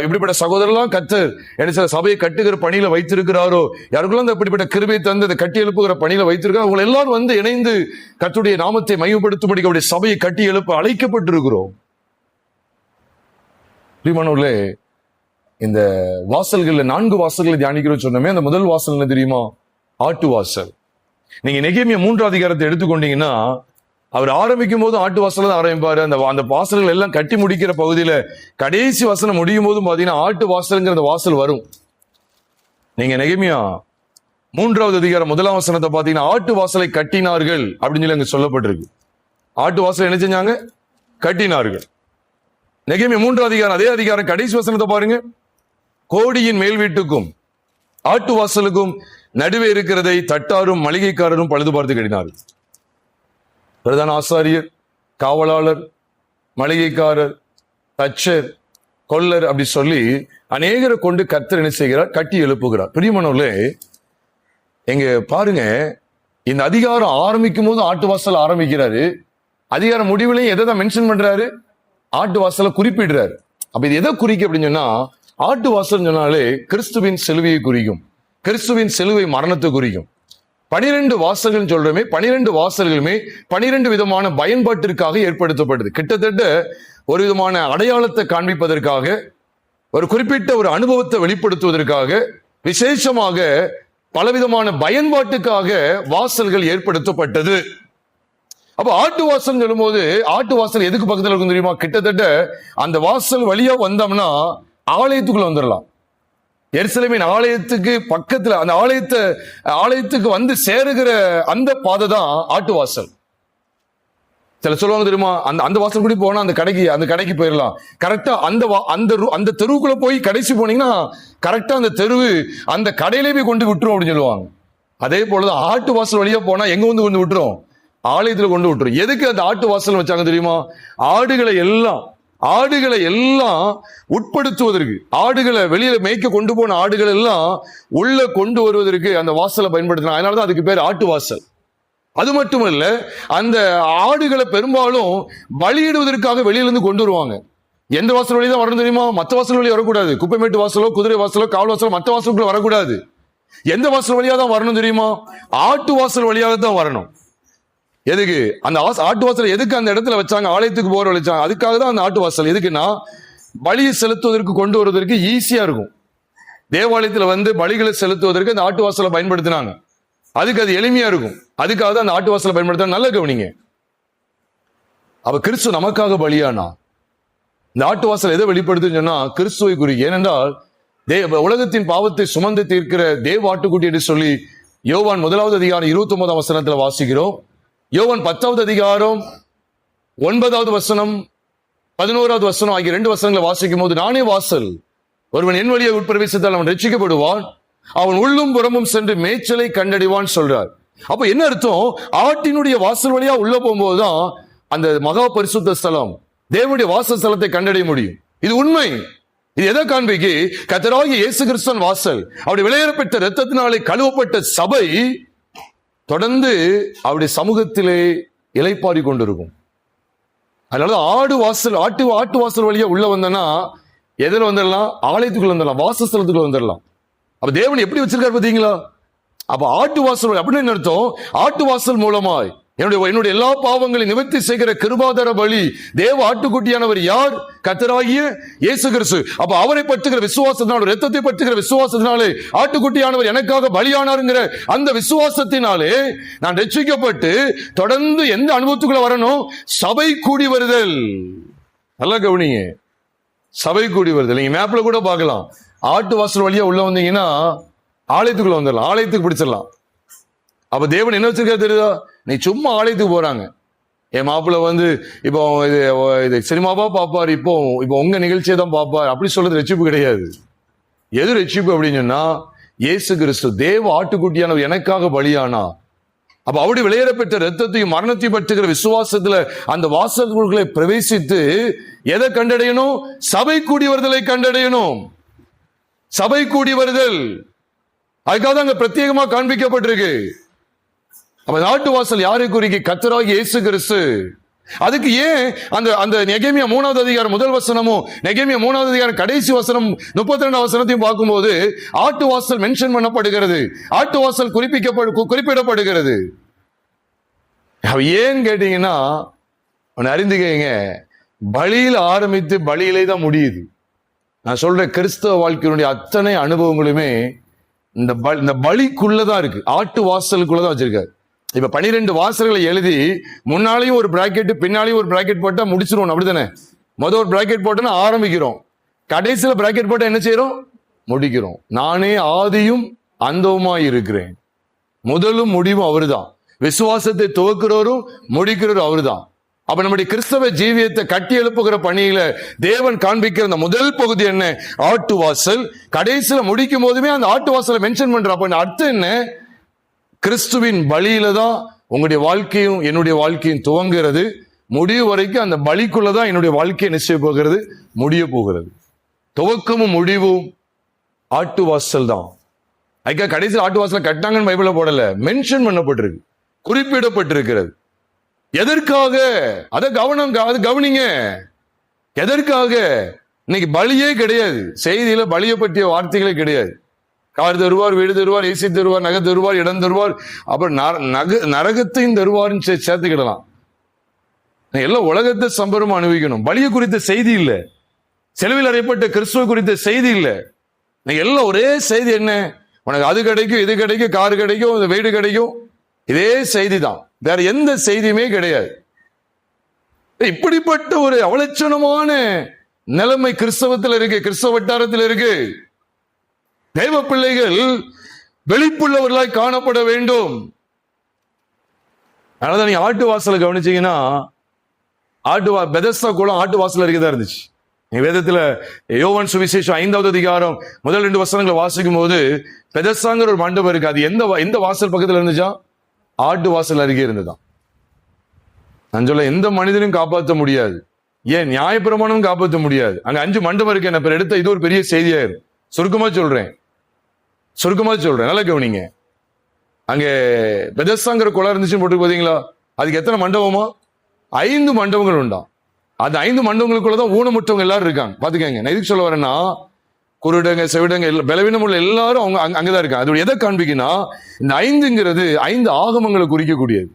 இப்படிப்பட்ட சகோதரர்லாம் கர்த்தர் என்ன சில சபையை கட்டுகிற பணியில வைத்திருக்கிறாரோ, யாருக்கெல்லாம் இப்படிப்பட்ட கிருபையை தந்து அதை கட்டி எழுப்புகிற பணியில வைத்திருக்காரோ, அவங்க எல்லாரும் வந்து இணைந்து கர்த்தருடைய நாமத்தை மையப்படுத்தும்படி அவருடைய சபையை கட்டி எழுப்ப அழைக்கப்பட்டிருக்கிறோம். பிரியமானவர்களே, இந்த வாசல்கள்ல 4 வாசல்களை தியானிக்கிறோம் சொன்னோமே. அந்த முதல் வாசல் என்ன தெரியுமா? ஆட்டு வாசல். நீங்க நெகேமியா 3வது அதிகாரத்தை எடுத்துக்கொண்டீங்கன்னா, அவர் ஆரம்பிக்கும் போது ஆட்டு வாசல் தான் ஆரம்பிப்பாரு. அந்த வாசல்கள் எல்லாம் கட்டி முடிக்கிற பகுதியில கடைசி வசனம் முடியும் போதும் பாத்தீங்கன்னா ஆட்டு வாசல்ங்கிற அந்த வாசல் வரும். நீங்க நெகேமியா 3வது அதிகாரம் 1ஆம் வசனத்தை பாத்தீங்கன்னா ஆட்டு வாசலை கட்டினார்கள் அப்படின்னு சொல்லி அங்க சொல்லப்பட்டிருக்கு. ஆட்டு வாசலை என்ன செஞ்சாங்க? கட்டினார்கள். நெகேமியா 3வது அதிகாரம் அதே அதிகாரம் கடைசி வசனத்தை பாருங்க. கோடியின் மேல் வீட்டுக்கும் ஆட்டு வாசலுக்கும் நடுவே இருக்கிறதை தட்டாரும் மளிகைக்காரரும் பழுது பார்த்து கட்டினார்கள். பிரதான ஆசாரியர், காவலாளர், மளிகைக்காரர், தச்சர், கொல்லர் அப்படி சொல்லி அநேகரை கொண்டு கர்த்தர் என்ன செய்கிறார்? கட்டி எழுப்புகிறார். பிரியமானவர்களே, எங்க பாருங்க, இந்த அதிகாரம் ஆரம்பிக்கும் போது ஆட்டு வாசல் ஆரம்பிக்கிறாரு. அதிகாரம் முடிவுலையும் எதை தான் மென்ஷன் பண்றாரு? ஆட்டு வாசலை குறிப்பிடுறாரு. அப்ப இது எதை குறிக்கும் அப்படின்னு சொன்னா, ஆட்டு வாசல் சொன்னாலே கிறிஸ்துவின் சிலுவையை குறிக்கும், கிறிஸ்துவின் சிலுவை மரணத்தை குறிக்கும். 12 வாசல்கள் சொல்றமே, 12 வாசல்களுமே 12 விதமான பயன்பாட்டிற்காக ஏற்படுத்தப்படுது. கிட்டத்தட்ட ஒரு விதமான அடையாளத்தை காண்பிப்பதற்காக, ஒரு குறிப்பிட்ட ஒரு அனுபவத்தை வெளிப்படுத்துவதற்காக, விசேஷமாக பலவிதமான பயன்பாட்டுக்காக வாசல்கள் ஏற்படுத்தப்பட்டது. அப்ப ஆட்டு வாசல் சொல்லும் போது, ஆட்டு வாசல் எதுக்கு பக்கத்துல இருக்கும் தெரியுமா? கிட்டத்தட்ட அந்த வாசல் வழியா வந்தோம்னா ஆலயத்துக்குள்ள வந்துடலாம். எருசலேமின் ஆலயத்துக்கு பக்கத்துல, அந்த ஆலயத்துக்கு வந்து சேருகிற அந்த பாதை தான் ஆட்டு வாசல். சில சொல்லுவாங்க தெரியுமா, அந்த வாசல் கூட போனா அந்த கடைக்கு போயிடலாம். கரெக்டா அந்த தெருவுக்குள்ள போய் கடைசி போனீங்கன்னா கரெக்டா அந்த தெருவு அந்த கடையிலே போய் கொண்டு விட்டுரும் அப்படின்னு சொல்லுவாங்க. அதே போலதான் ஆட்டு வாசல் வழியா போனா எங்க வந்து கொண்டு விட்டுரும்? ஆலயத்துல கொண்டு விட்டுரும். எதுக்கு அந்த ஆட்டு வாசல் வச்சாங்க தெரியுமா? ஆடுகளை எல்லாம் உட்படுத்துவதற்கு, ஆடுகளை வெளியில மேய்க்க கொண்டு போன ஆடுகள் எல்லாம் உள்ள கொண்டு வருவதற்கு அந்த வாசலை பயன்படுத்தினாங்க. அதனாலதான் அதுக்கு பேர் ஆட்டு வாசல். அது மட்டுமல்ல, அந்த ஆடுகளை பெரும்பாலும் பலியிடுவதற்காக வெளியிலிருந்து கொண்டு வருவாங்க. எந்த வாசல் வழி தான் வரணும் தெரியுமா? மற்ற வாசல் வழி வரக்கூடாது. குப்பைமேட்டு வாசலோ, குதிரை வாசலோ, காவல் வாசலோ, மற்ற வாசலுக்குள்ள வரக்கூடாது. எந்த வாசல் வழியா தான் வரணும் தெரியுமா? ஆட்டு வாசல் வழியாக தான் வரணும். எதுக்கு அந்த ஆட்டு வாசல் எதுக்கு அந்த இடத்துல வச்சாங்க? ஆலயத்துக்கு போற வச்சாங்க. அதுக்காக தான் அந்த ஆட்டு வாசல். எதுக்குன்னா பலியை செலுத்துவதற்கு, கொண்டு வருவதற்கு ஈஸியா இருக்கும். தேவாலயத்துல வந்து பலிகளை செலுத்துவதற்கு அந்த ஆட்டு வாசலை பயன்படுத்தினாங்க. அதுக்கு அது எளிமையா இருக்கும். அதுக்காக தான் அந்த ஆட்டு வாசலை பயன்படுத்த. நல்ல கவனிங்க. அப்ப கிறிஸ்து நமக்காக பலியானா. இந்த ஆட்டு வாசல் எதை வெளிப்படுத்துன்னு சொன்னா கிறிஸ்துவை குறிக்கும். ஏனென்றால் உலகத்தின் பாவத்தை சுமந்து தீர்க்கிற தேவ ஆட்டுக்குட்டி என்று சொல்லி யோவான் 1வது அதிகாரம் 29ஆம் வசனத்துல வாசிக்கிறோம். யோவான் 10வது அதிகாரம் 9வது வசனம் 11வது வசனம் ஆகிய 2 வசனங்களை வாசிக்கும் போது, நானே வாசல், ஒருவன் என் வழியை உட்பிரவேசித்தால் அவன் ரட்சிக்கப்படுவான், அவன் உள்ளும் புறமும் சென்று மேய்ச்சலை கண்டடைவான் சொல்றார். அப்ப என்ன அர்த்தம்? ஆட்டினுடைய வாசல் வழியா உள்ள போகும்போதுதான் அந்த மகா பரிசுத்த ஸ்தலம், தேவனுடைய வாசஸ்தலத்தை கண்டடைய முடியும். இது உண்மை. இது எதை காண்பிக்கு? கர்த்தராகிய இயேசு கிறிஸ்துவின் வாசல், அவருடைய விலையேறப்பட்ட இரத்தத்தினாலே கழுவப்பட்ட சபை தொடர்ந்து அவருடைய சமூகத்திலே இளைப்பாரி கொண்டிருக்கும். அதனால ஆட்டு வாசல் வழியா உள்ள வந்தனா எதில் வந்துடலாம்? ஆலயத்துக்குள்ள வந்துடலாம், வாசஸ்தலத்துக்குள்ள வந்துடலாம். அப்ப தேவன் எப்படி வச்சிருக்காரு பாத்தீங்களா? அப்ப ஆட்டு வாசல் அப்படின்னு என்ன அர்த்தம்? ஆட்டு வாசல் மூலமாய் என்னுடைய எல்லா பாவங்களை நிவர்த்தி செய்கிற கிருபாதார பலி தேவ ஆட்டுக்குட்டியானவர் யார்? கர்த்தராகிய இயேசு கிறிஸ்து. அப்ப அவரை பற்றுகிற விசுவாசத்தினாலே, இரத்தத்தை பற்றுகிற விசுவாசத்தினாலே ஆட்டுக்குட்டியானவர் எனக்காக பலியானாருங்கிற அந்த விசுவாசத்தினாலே நான் ரட்சிக்கப்பட்டு தொடர்ந்து எந்த அனுபவத்துக்குள்ள வரணும்? சபை கூடி வருதல். நல்லா கவனிங்க, சபை கூடி வருதல். நீங்க மேப்ல கூட பார்க்கலாம். ஆட்டு வாசல் வழியா உள்ள வந்தீங்கன்னா ஆலயத்துக்குள்ள வந்துடலாம், ஆலயத்துக்கு பிடிச்சிடலாம். அப்ப தேவன் என்ன வச்சிருக்காரு தெரியுதா? நீ சும்மா ஆலயத்துக்கு போறாங்க. என் மாப்பிள்ள வந்து இப்போ இது சினிமாவா பார்ப்பார், இப்போ உங்க நிகழ்ச்சியை தான் பார்ப்பார், அப்படி சொல்றது ரட்சிப்பு கிடையாது. எது ரட்சிப்பு அப்படின்னு சொன்னா, இயேசு கிறிஸ்து தேவ ஆட்டுக்குட்டியானவர் எனக்காக பலியானா. அப்ப அவருடைய விலையேறப்பட்ட இரத்தத்தையும் மரணத்தையும் பற்றுகிற விசுவாசத்துல அந்த வாசல்களை பிரவேசித்து எதை கண்டடையணும்? சபை கூடி வருதலை கண்டடையணும். சபை கூடி வருதல் அதுக்காக அங்க பிரத்யேகமா காண்பிக்கப்பட்டிருக்கு. அப்ப நாட்டு வாசல் யாரை குறிக்கு? கர்த்தராகிய இயேசு கிறிஸ்து. அதுக்கு ஏன் அந்த நெகேமியா 3வது அதிகாரம் 1 வசனமும் நெகேமியா 3வது அதிகாரம் கடைசி வசனம் 32 வசனத்தையும் பார்க்கும்போது ஆட்டு வாசல் மென்ஷன் பண்ணப்படுகிறது, ஆட்டு வாசல் குறிப்பிடப்படுகிறது. ஏன் கேட்டீங்கன்னா அறிந்துக்கங்க, பலியில் ஆரம்பித்து பலியிலே தான் முடியுது. நான் சொல்ற கிறிஸ்தவ வாழ்க்கையினுடைய அத்தனை அனுபவங்களுமே இந்த பலிக்குள்ளதான் இருக்கு, ஆட்டு வாசலுக்குள்ளதான் வச்சிருக்காரு. இப்ப 12 வாசல்களை எழுதி முன்னாலையும் ஒரு பிராக்கெட் பின்னாலையும் ஒரு பிராக்கெட் போட்டா முடிச்சிருவோம், அப்படித்தானே? ஒரு பிராக்கெட் போட்டோன்னா ஆரம்பிக்கிறோம், கடைசியில பிராக்கெட் போட்டா என்ன செய்யறோம்? முடிக்கிறோம். நானே ஆதியும் அந்தவுமாய் இருக்கிறேன். முதலும் முடிவும் அவருதான். விசுவாசத்தை துவக்கிறவரும் முடிக்கிறவரும் அவருதான். அப்ப நம்முடைய கிறிஸ்தவ ஜீவியத்தை கட்டி எழுப்புகிற பணியில தேவன் காண்பிக்கிற அந்த முதல் பகுதி என்ன? ஆட்டு வாசல். கடைசியில முடிக்கும் போதுமே அந்த ஆட்டு வாசலை மென்ஷன் பண்ற. அப்ப அர்த்தம் என்ன? கிறிஸ்துவின் பலியில தான் உங்களுடைய வாழ்க்கையும் என்னுடைய வாழ்க்கையும் துவங்குகிறது. முடிவு வரைக்கும் அந்த பலிக்குள்ளதான் என்னுடைய வாழ்க்கையை நிச்சயம் போகிறது, முடிய போகிறது. துவக்கமும் முடிவும் ஆட்டு வாசல் தான். அதுக்காக கடைசியில் ஆட்டு வாசல கட்டாங்கன்னு பைபிள்ல போடல, மென்ஷன் பண்ணப்பட்டிருக்கு, குறிப்பிடப்பட்டிருக்கிறது. எதற்காக? அதை கவனிங்க. எதற்காக? இன்னைக்கு பலியே கிடையாது, செய்தியில பலியை பற்றிய வார்த்தைகளே கிடையாது. கார் தருவார், வீடு தருவார், ஏசி தருவார், நகை தருவார், இடம் தருவார், அப்புறம் நரகத்தையும் தருவார்னு சேர்த்துக்கிடலாம். எல்லாம் உலகத்தை சம்பரமா அனுபவிக்கணும். பலியை குறித்த செய்தி இல்லை, செலவில் அறையப்பட்ட கிறிஸ்துவ குறித்த செய்தி இல்லை. எல்லாம் ஒரே செய்தி என்ன? உனக்கு அது கிடைக்கும், இது கிடைக்கும், கார் கிடைக்கும், வீடு கிடைக்கும், இதே செய்தி தான், வேற எந்த செய்தியுமே கிடையாது. இப்படிப்பட்ட ஒரு அவலட்சணமான நிலைமை கிறிஸ்தவத்தில் இருக்கு, கிறிஸ்தவ வட்டாரத்தில் இருக்கு. தெய்வ பிள்ளைகள் வெளிப்புள்ளவர்களாய் காணப்பட வேண்டும். அதனால நீங்க ஆட்டு வாசலை கவனிச்சீங்கன்னா, பெதஸ்தா குளம் ஆட்டு வாசல் அருகேதான் இருந்துச்சு. வேதத்துல யோவான் சுவிசேஷம் 5வது அதிகாரம் முதல் 2 வசனங்களை வாசிக்கும் போது பெதஸ்தாங்கிற ஒரு மண்டபம் இருக்கு. அது எந்த வாசல் பக்கத்துல இருந்துச்சா? ஆட்டு வாசல் அருகே இருந்துதான். நான் சொல்ல எந்த மனிதனும் காப்பாற்ற முடியாது, ஏன் நியாயப்பிரமாணமும் காப்பாற்ற முடியாது. அங்க 5 மண்டபம் இருக்கு. என்ன எடுத்த இது ஒரு பெரிய செய்தியாயிரு. சுருக்கமா சொல்றேன், நல்லா கவனிங்க. அங்க பெதஸ்தாங்கிற குளம் இருந்துச்சுன்னு போட்டு பாத்தீங்களா? அதுக்கு எத்தனை மண்டபமா? 5 மண்டபங்கள் உண்டா. அது 5 மண்டபங்களுக்குள்ளதான் ஊனமுற்றவங்க எல்லாரும் இருக்காங்க. பாத்துக்கங்க, நான் எதுக்கு சொல்ல வரேன்னா, குருடங்க, செவிடங்க, பலவீனம் உள்ள எல்லாரும் அவங்க அங்கதான் இருக்காங்க. அது எதை காண்பிக்குன்னா, இந்த 5ங்கிறது 5 ஆகமங்களை குறிக்கக்கூடியது.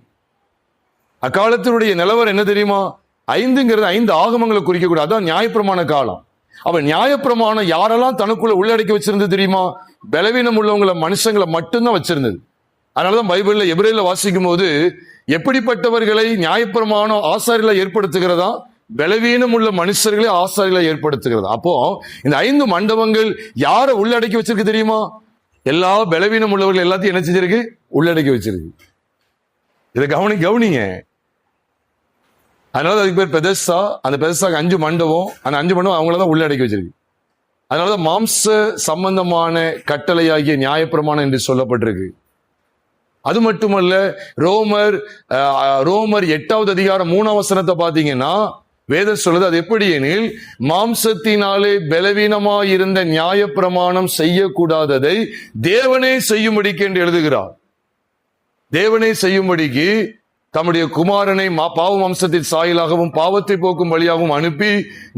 அக்காலத்தினுடைய நிலவரம் என்ன தெரியுமா? 5ங்கிறது 5 ஆகமங்களை குறிக்கக்கூடிய, அதான் நியாயப்பிரமாண காலம். அவன் நியாயப்பிரமாணம் யாரெல்லாம் தனக்குள்ள உள்ளடக்கி வச்சிருந்தது தெரியுமா? பலவீனம் உள்ளவங்களை, மனுஷங்களை மட்டும்தான் வச்சிருந்தது. அதனாலதான் பைபிள்ல எபிரேயர்ல வாசிக்கும் போது எப்படிப்பட்டவர்களை நியாயப்பிரமாணம் ஆசாரிகளை ஏற்படுத்துகிறதா? பலவீனம் உள்ள மனுஷர்களை ஆசாரிகளை ஏற்படுத்துகிறதா. அப்போ இந்த 5 மண்டபங்கள் யாரை உள்ளடக்கி வச்சிருக்கு தெரியுமா? எல்லா பலவீனம் உள்ளவர்கள் எல்லாத்தையும் என்ன செஞ்சிருக்கு? உள்ளடக்கி வச்சிருக்கு. இதை கவனிங்க. அதனால அதுக்கு பேர் பெதஸ்தா. அந்த பெதஸ்தாக்கு 5 மண்டபம், அந்த 5 மண்டபம் அவங்களதான் உள்ளடக்கி வச்சிருக்கு. அதனாலதான் மாம்ச சம்பந்தமான கட்டளையாகிய நியாயப்பிரமாணம் என்று சொல்லப்பட்டிருக்கு. அது மட்டுமல்ல, ரோமர் 8வது அதிகாரம் 3ஆம் வசனத்தை பாத்தீங்கன்னா வேதம் சொல்லுது, அது எப்படி எனில், மாம்சத்தினாலே பலவீனமாயிருந்த நியாயப்பிரமாணம் செய்யக்கூடாததை தேவனே செய்யும்படிக்கு என்று எழுதுகிறார். தேவனே செய்யும்படிக்கு தம்முடைய குமாரனை பாவ மாம்சத்தின் சாயலாகவும் பாவத்தை போக்கும் வழியாகவும் அனுப்பி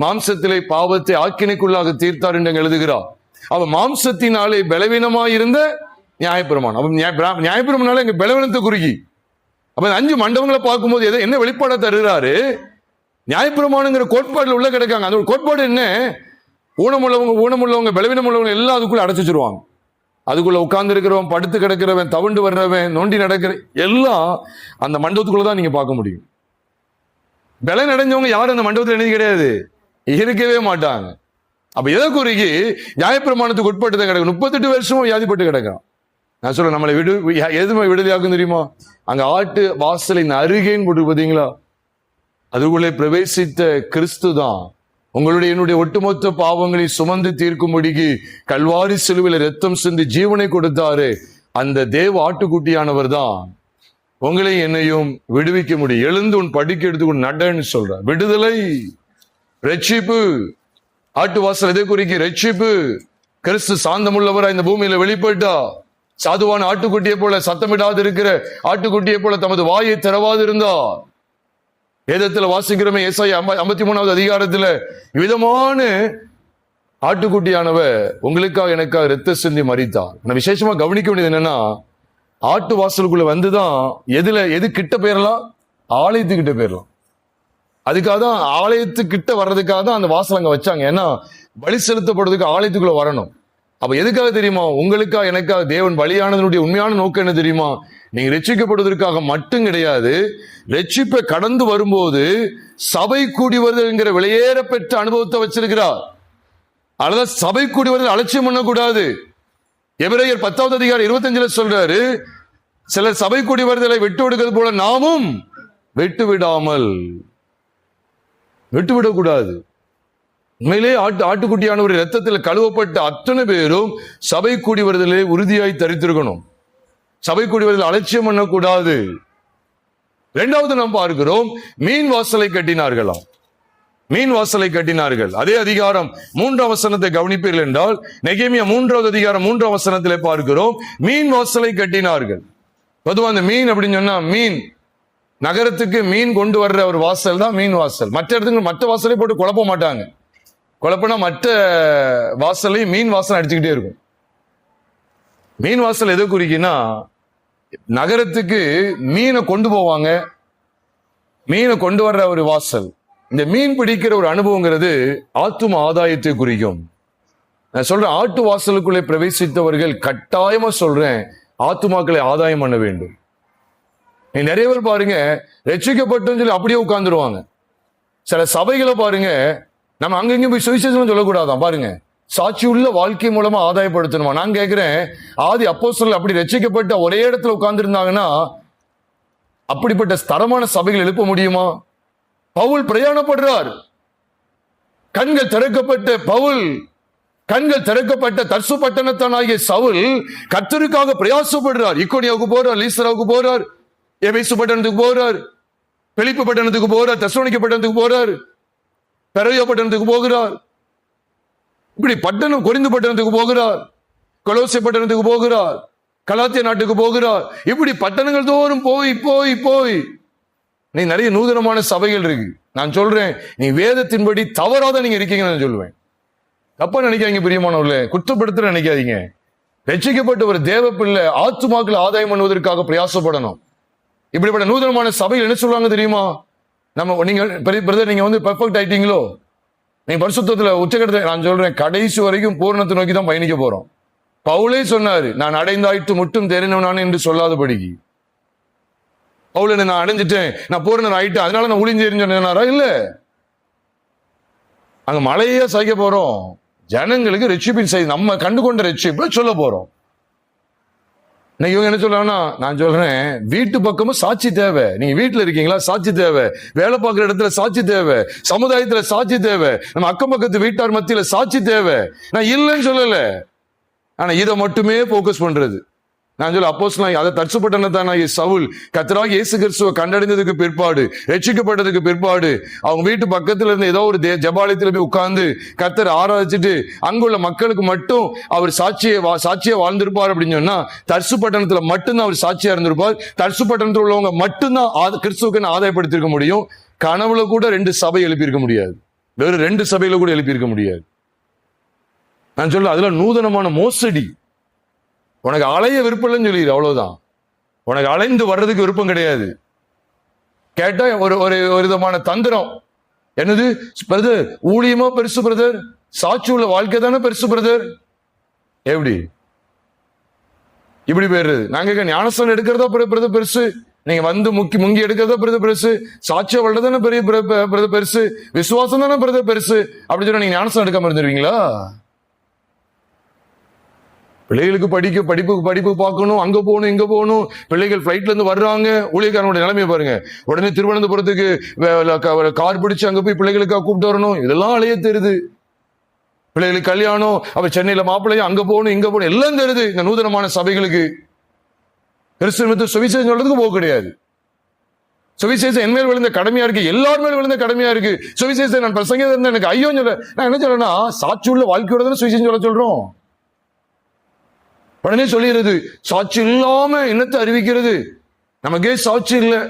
மாம்சத்திலே பாவத்தை ஆக்கினைக்குள்ளாக தீர்த்தார் என்று எழுதுகிறார். அவ மாம்சத்தினாலே பலவீனமாயிருந்த நியாயப்பிரமாணம். அப்ப நியாயப்பிரமாணம் எங்க பலவீனத்தை குறிக்கி. அப்ப 5 மண்டபங்களை பார்க்கும்போது என்ன வெளிப்பாட தருகிறாரு? நியாயப்பிரமாணங்கிற கோட்பாடுல உள்ள கிடக்காங்க. அந்த கோட்பாடு என்ன? ஊனமுள்ளவங்க பலவீனம் உள்ளவங்க எல்லாம் அதுக்குள்ள அடைச்சு வச்சிருவாங்க. அதுக்குள்ள உட்கார்ந்து இருக்கிறவன், படுத்து கிடக்கிறவன், தவண்டு வர்றவன், நொண்டி நடக்கிற எல்லாம் அந்த மண்டபத்துக்குள்ளதான் நீங்க பார்க்க முடியும். பலன் அடைஞ்சவங்க யாரும் அந்த மண்டபத்தில் எழுதி கிடையாது, இருக்கவே மாட்டாங்க. அப்ப எதை குறிக்கி? நியாயப்பிரமாணத்துக்கு உட்பட்டு தான் கிடக்கும். 38 வருஷமும் வியாதிப்பட்டு கிடக்கான். நான் சொல்றேன், நம்மளை எதுவுமே விடுதலையாக்கும் தெரியுமா? அங்க ஆட்டு வாசலின் அருகேன்னு போட்டு பாத்தீங்களா? அதுக்குள்ளே பிரவேசித்த கிறிஸ்து தான் உங்களுடைய என்னுடைய ஒட்டுமொத்த பாவங்களை சுமந்து தீர்க்கும்படிக்கு கல்வாரி சிலுவையில் ரத்தம் சிந்தி ஜீவனை கொடுத்தாரு. அந்த தேவ ஆட்டுக்குட்டியானவர் தான் உங்களை என்னையும் விடுவிக்க முடியும். எழுந்து உன் படிக்க எடுத்துக்கொண்டு நடன்னு சொல்ற. விடுதலை, ரட்சிப்பு. ஆட்டு வாசல் எதை குறிக்க? ரட்சிப்பு. கிறிஸ்து சாந்தமுள்ளவரா இந்த பூமியில வெளிப்பட்டா. சாதுவான ஆட்டுக்குட்டியை போல சத்தமிடாது இருக்கிற ஆட்டுக்குட்டியை போல தமது வாயை திறவாது இருந்தா. வேதத்துல வாசிக்கிறோமே, ஏசாயா 53வது அதிகாரத்துல விதமான ஆட்டுக்குட்டியானவ உங்களுக்காக எனக்காக ரத்த சிந்தி மரித்தார். விசேஷமா கவனிக்க வேண்டியது என்னன்னா, ஆட்டு வாசலுக்குள்ள வந்துதான் எது கிட்ட போயிடலாம்? ஆலயத்துக்கிட்ட போயிடலாம். அதுக்காக தான் ஆலயத்துக்கிட்ட வர்றதுக்காக தான் அந்த வாசல் அங்க வச்சாங்க. ஏன்னா பலி செலுத்தப்படுறதுக்கு ஆலயத்துக்குள்ள வரணும். அப்ப எதுக்காக தெரியுமா? உங்களுக்காக எனக்காக தேவன் பலியானதனுடைய உண்மையான நோக்கம் என்ன தெரியுமா? நீங்க ரட்சிக்கப்படுவதற்காக மட்டும் கிடையாது, ரட்சிப்பை கடந்து வரும்போது சபை கூடி வருதல் என்கிற வெளியேற பெற்ற அனுபவத்தை வச்சிருக்கிறார். அதான் சபை கூடி வருதல் அலட்சியம் பண்ணக்கூடாது. எபிரேயர் 10வது அதிகாரம் 25 சொல்றாரு, சிலர் சபை கூடி வருதலை விட்டு விடுகிறது போல நாமும் விட்டுவிடக்கூடாது. உண்மையிலே ஆட்டுக்குட்டியானவர் ரத்தத்தில் கழுவப்பட்ட அத்தனை பேரும் சபை கூடி வருதலே உறுதியாய் தரித்திருக்கணும். சபை கூடி வருதல் அலட்சியம் பண்ணக்கூடாது. 2வது நாம் பார்க்கிறோம், மீன் வாசலை கட்டினார்களாம். மீன் வாசலை கட்டினார்கள். அதே அதிகாரம் 3ஆம் வசனத்தை கவனிப்பீர்கள் என்றால், நெகேமியா 3வது அதிகாரம் 3ஆம் வசனத்திலே பார்க்கிறோம், மீன் வாசலை கட்டினார்கள். பொதுவா அந்த மீன் அப்படின்னு சொன்னா, மீன் நகரத்துக்கு மீன் கொண்டு வர்ற ஒரு வாசல் தான் மீன் வாசல். மற்ற இடத்துக்கு மற்ற வாசலை போட்டு குழப்ப மாட்டாங்க. குழப்பம்னா மற்ற வாசலையும் மீன் வாசல் அடிச்சுக்கிட்டே இருக்கும். மீன் வாசல் எதை குறிக்குன்னா, நகரத்துக்கு மீனை கொண்டு போவாங்க, மீனை கொண்டு வர்ற ஒரு வாசல். இந்த மீன் பிடிக்கிற ஒரு அனுபவங்கிறது ஆத்தும ஆதாயத்தை குறிக்கும். நான் சொல்றேன், ஆட்டு வாசலுக்குள்ளே பிரவேசித்தவர்கள் கட்டாயமா சொல்றேன், ஆத்துமாக்களை ஆதாயம் பண்ண வேண்டும். நிறைய பேர் பாருங்க, ரட்சிக்கப்பட்டு சொல்லி அப்படியே உட்கார்ந்துருவாங்க. சில சபைகளை பாருங்க, நம்ம அங்கங்க போய் சுவிசேஷம் சொல்லக்கூடாதான். பாருங்க, சாட்சி உள்ள வாழ்க்கை மூலமா ஆதாயப்படுத்தணுமா? நான் கேட்கிறேன், ஆதி அப்போஸ்தலர்கள் அப்படி ரட்சிக்கப்பட்ட ஒரே இடத்துல உட்கார்ந்து இருந்தாங்கன்னா அப்படிப்பட்ட தரமான சபைகள் எழுப்ப முடியுமா? பவுல் பிரயாணப்படுறார், கண்கள் திறக்கப்பட்ட பவுல், கண்கள் திறக்கப்பட்ட தர்சு பட்டணத்தானாகிய சவுல் கர்த்தருக்காக பிரயாசப்படுறார். இக்கோனியாவுக்கு போறார், லீஸ்தராவுக்கு போறார், எபேசு பட்டணத்துக்கு போறார், பிலிப்பு பட்டணத்துக்கு போறார், தெசலோனிக்கே பட்டணத்துக்கு போறார், பெரோயா பட்டணத்துக்கு போகிறார். இப்படி பட்டணம் கொரிந்து பட்டணத்துக்கு போகிறார், கொலோசை பட்டணத்துக்கு போகிறார், கலாத்திய நாட்டுக்கு போகிறார். இப்படி பட்டணங்கள் தோறும் போய் போய் போய் நீ நிறைய நூதனமான சபைகள் இருக்கு. நான் சொல்றேன், நீ வேதத்தின்படி தவறாத நீங்க இருக்கீங்கன்னு நான் சொல்லுவேன். தப்பா நினைக்காதீங்க பிரியமானவர்களே, குற்றப்படுத்த நினைக்காதீங்க. ரட்சிக்கப்பட்ட ஒரு தேவ பிள்ளை ஆத்துமாக்களை ஆதாயம் பண்ணுவதற்காக பிரயாசப்படணும். இப்படிப்பட்ட நூதனமான சபைகள் என்ன சொல்றாங்க தெரியுமா? நீங்க பிரதர், நீங்க பெர்ஃபெக்ட் ஆயிட்டீங்களோ, நீங்க பரிசுத்தத்துல உச்சகட்டத்தை நான் சொல்றேன், கடைசி வரைக்கும் பூரணத்தை நோக்கி தான் பயணிக்க போறோம். பவுலே சொன்னாரு, நான் அடைந்தாயிட்டு முட்டும் தெரிந்தவனானே என்று சொல்லாதபடிக்கு. பவுல நான் அடைஞ்சிட்டேன், நான் பூரணர் ஆயிட்டேன், அதனால நான் ஊழியம் தெரிஞ்சேன்னாரா? இல்ல. அங்க மழையே சகிக்க போறோம், ஜனங்களுக்கு ரட்சிப்பின் செய்தி, நம்ம கண்டு கொண்ட ரட்சிப்பு சொல்ல போறோம். இன்னைக்கு இவங்க என்ன சொல்றாங்கன்னா, நான் சொல்றேன், வீட்டு பக்கமும் சாட்சி தேவை. நீங்க வீட்டுல இருக்கீங்களா, சாட்சி தேவை. வேலை பார்க்குற இடத்துல சாட்சி தேவை. சமுதாயத்துல சாட்சி தேவை. நம்ம அக்கம் பக்கத்து வீட்டார் மத்தியில சாட்சி தேவை. நான் இல்லைன்னு சொல்லல, ஆனா இதை மட்டுமே போக்கஸ் பண்றது. நான் சொல்ல அப்போஸ்தலனாகிய அதை தரிசுப்பட்டனத்தானாகிய சவுல் கர்த்தராகிய இயேசு கிறிஸ்துவை கண்டடைந்ததுக்கு பிற்பாடு, ரட்சிக்கப்பட்டதுக்கு பிற்பாடு, அவங்க வீட்டு பக்கத்துல இருந்து ஏதோ ஒரு ஜெபாலயத்துல போய் உட்கார்ந்து கர்த்தர் ஆராதிச்சுட்டு அங்குள்ள மக்களுக்கு மட்டும் அவர் சாட்சியை வாழ்ந்திருப்பார் அப்படின்னு சொன்னா, தரிசுப்பட்டணத்துல மட்டும்தான் அவர் சாட்சியா இருந்திருப்பார். தரிசுப்பட்டணத்துல உள்ளவங்க மட்டும்தான் கிறிஸ்துவுக்கு ஆதாயப்படுத்திருக்க முடியும். கனவுல கூட 2 சபை எழுப்பியிருக்க முடியாது. வேறு 2 சபையில கூட எழுப்பியிருக்க முடியாது. நான் சொல்ல அதுல நூதனமான மோசடி. உனக்கு அலைய விருப்பம் இல்லைன்னு சொல்லிடு, அவ்வளவுதான். உனக்கு அலைந்து வர்றதுக்கு விருப்பம் கிடையாது. கேட்டா ஒரு விதமான தந்திரம். என்னது பிரதர், ஊழியமா பெருசு பிரதர், சாட்சி உள்ள வாழ்க்கை தானே பெருசு பிரதர். எப்படி இப்படி போயிடுறது? நாங்க ஞானஸ்தானம் எடுக்கிறதா பிரதர் பெருசு, நீங்க வந்து முங்கி எடுக்கிறதா பிரதர் பெருசு, சாட்சியா வளர்றதானே பெரிய பிரதர் பெருசு, விசுவாசம் தானே பிரதர் பெருசு. அப்படி சொன்னா நீங்க ஞானஸ்தானம் எடுக்காம இருந்துருவீங்களா? பிள்ளைகளுக்கு படிப்பு பார்க்கணும், அங்க போகணும் இங்க போகணும். பிள்ளைகள் பிளைட்ல இருந்து வர்றாங்க, ஊழியக்காரனுடைய நிலைமையை பாருங்க. உடனே திருவனந்தபுரத்துக்கு கார் பிடிச்சு அங்க போய் பிள்ளைகளுக்காக கூப்பிட்டு வரணும். இதெல்லாம் அலைய தெரியுது. பிள்ளைகளுக்கு கல்யாணம், அப்ப சென்னையில மாப்பிள்ளையும் அங்க போகணும் இங்க போகணும், எல்லாம் தெரியுது. இந்த நூதனமான சபைகளுக்கு கிறிஸ்துவ சுவிசேஷம் சொல்றதுக்கு போக கிடையாது. சுவிசேஷம் என் மேல் விழுந்த கடமையா இருக்கு, எல்லார் மேல் விழுந்த கடமையா இருக்கு. சுவிசேஷம் நான் பிரசங்க எனக்கு ஐயோ சொல்ல, நான் என்ன சொல்றேன்னா, சாட்சி உள்ள வாழ்க்கையோட தானே சுவிசேஷம் சொல்ல சொல்றோம். உடனே சொல்லிடுறது, சாட்சி இல்லாம என்னத்தை அறிவிக்கிறது? நமக்கே சாட்சி இல்லை.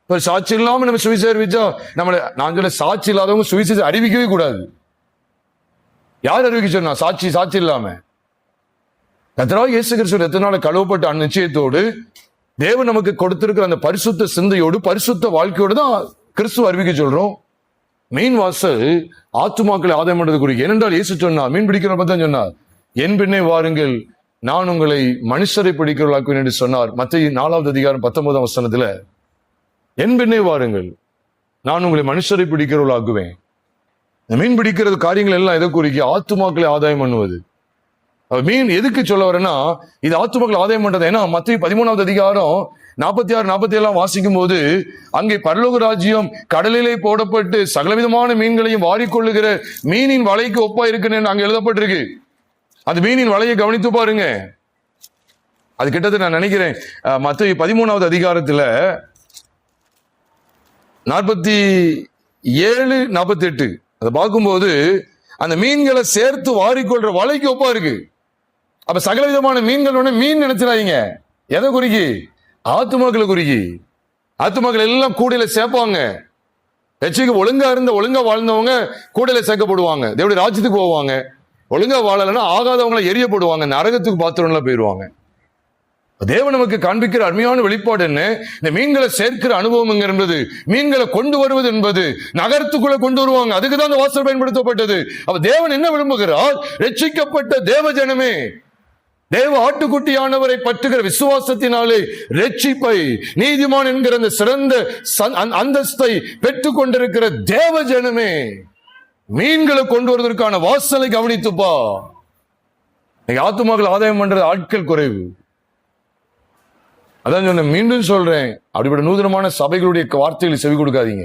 இப்ப சாட்சி இல்லாம நம்ம சுவிசேஷம் அறிவிச்சா நான் சொல்ல, சாட்சி இல்லாதவங்க சுவிசேஷம் அறிவிக்கவே கூடாது. யார் அறிவிக்க சொன்னா? சாட்சி இல்லாம. கர்த்தராகிய இயேசு கிறிஸ்து ரத்தத்தினால கழுவப்பட்ட நிச்சயத்தோடு தேவன் நமக்கு கொடுத்திருக்கிற அந்த பரிசுத்த சிந்தையோடு பரிசுத்த வாழ்க்கையோடு தான் கிறிஸ்துவ அறிவிக்க சொல்றோம். மீன் வாசல் ஆத்துமாக்களை ஆதாயம் பண்றது குறிக்கும். ஏனென்றால் இயேசு சொன்னார், மீன் பிடிக்கிறவங்க தான் சொன்னார், என் பின்னே வாருங்கள், நான் உங்களை மனுஷரை பிடிக்கிறவர்களாக்குவேன் என்று சொன்னார். மத்தேயு 4வது அதிகாரம் 19ஆம் வசனத்துல, என் பின்னே வாருங்கள், நான் உங்களை மனுஷரை பிடிக்கிறவர்களாக்குவேன். மீன் பிடிக்கிறது காரியங்கள் எல்லாம் எதை குறிக்க? ஆத்துமாக்களை ஆதாயம் பண்ணுவது. மீன் எதுக்கு சொல்ல வரேன்னா, இது ஆத்துமாக்களை ஆதாயம் பண்றது. ஏன்னா மத்தேயு 13வது அதிகாரம் 46, 47 வாசிக்கும் போது, அங்கே பரலோக ராஜ்யம் கடலிலே போடப்பட்டு சகலவிதமான மீன்களையும் வாரிக்கொள்ளுகிற மீனின் வலைக்கு ஒப்பா இருக்குன்னு அங்க எழுதப்பட்டிருக்கு. அந்த மீனின் வலையை கவனித்து பாருங்க. அது கிட்டத்தட்ட நான் நினைக்கிறேன் மத்தேயு 13வது அதிகாரத்துல 47, 48 அதை பார்க்கும்போது அந்த மீன்களை சேர்த்து வாரிக்கொள்ற வலைக்கு ஒப்பா இருக்கு. அப்ப சகல விதமான மீன்கள் மீன் நினைச்சிடாதீங்க. எதை குறிக்கி? ஆத்துமாக்களை குறிக்கி. ஆத்துமாக்கள் எல்லாம் கூடையில சேர்ப்பாங்க. ரட்சிக்க ஒழுங்கா வாழ்ந்தவங்க கூடையில சேர்க்கப்படுவாங்க, தேவனுடைய ராஜ்யத்துக்கு போவாங்க. ஒழுங்கா வாழலைன்னா ஆகாதவங்களை எரியப்படுவாங்க, நரகத்துக்கு பாத்திரம்ல போயிடுவாங்க. தேவன் நமக்கு காண்பிக்கிற அருமையான வெளிப்பாடு என்ன? இந்த மீன்களை சேர்க்கிற அனுபவம் என்பது, மீன்களை கொண்டு வருவது என்பது, நகரத்துக்குள்ள கொண்டு வருவாங்க. அதுக்குதான் அந்த வாசல் பயன்படுத்தப்பட்டது. அப்ப தேவன் என்ன விரும்புகிறார்? ரட்சிக்கப்பட்ட தேவ ஜனமே, தேவ ஆட்டுக்குட்டியானவரை பற்றுகிற விசுவாசத்தினாலே ரட்சிப்பை, நீதிமான் என்கிற அந்த சிறந்த அந்தஸ்தை பெற்றுக் கொண்டிருக்கிற தேவ ஜனமே, மீன்களை கொண்டு வருவதற்கான வாசலை கவனித்துப்பா. ஆத்துமாக்கள் ஆதாயம் பண்றது ஆட்கள் குறைவு. அதான் சொன்னேன், மீண்டும் சொல்றேன், அப்படிப்பட்ட நூதனமான சபைகளுடைய வார்த்தைகளை செவி கொடுக்காதீங்க.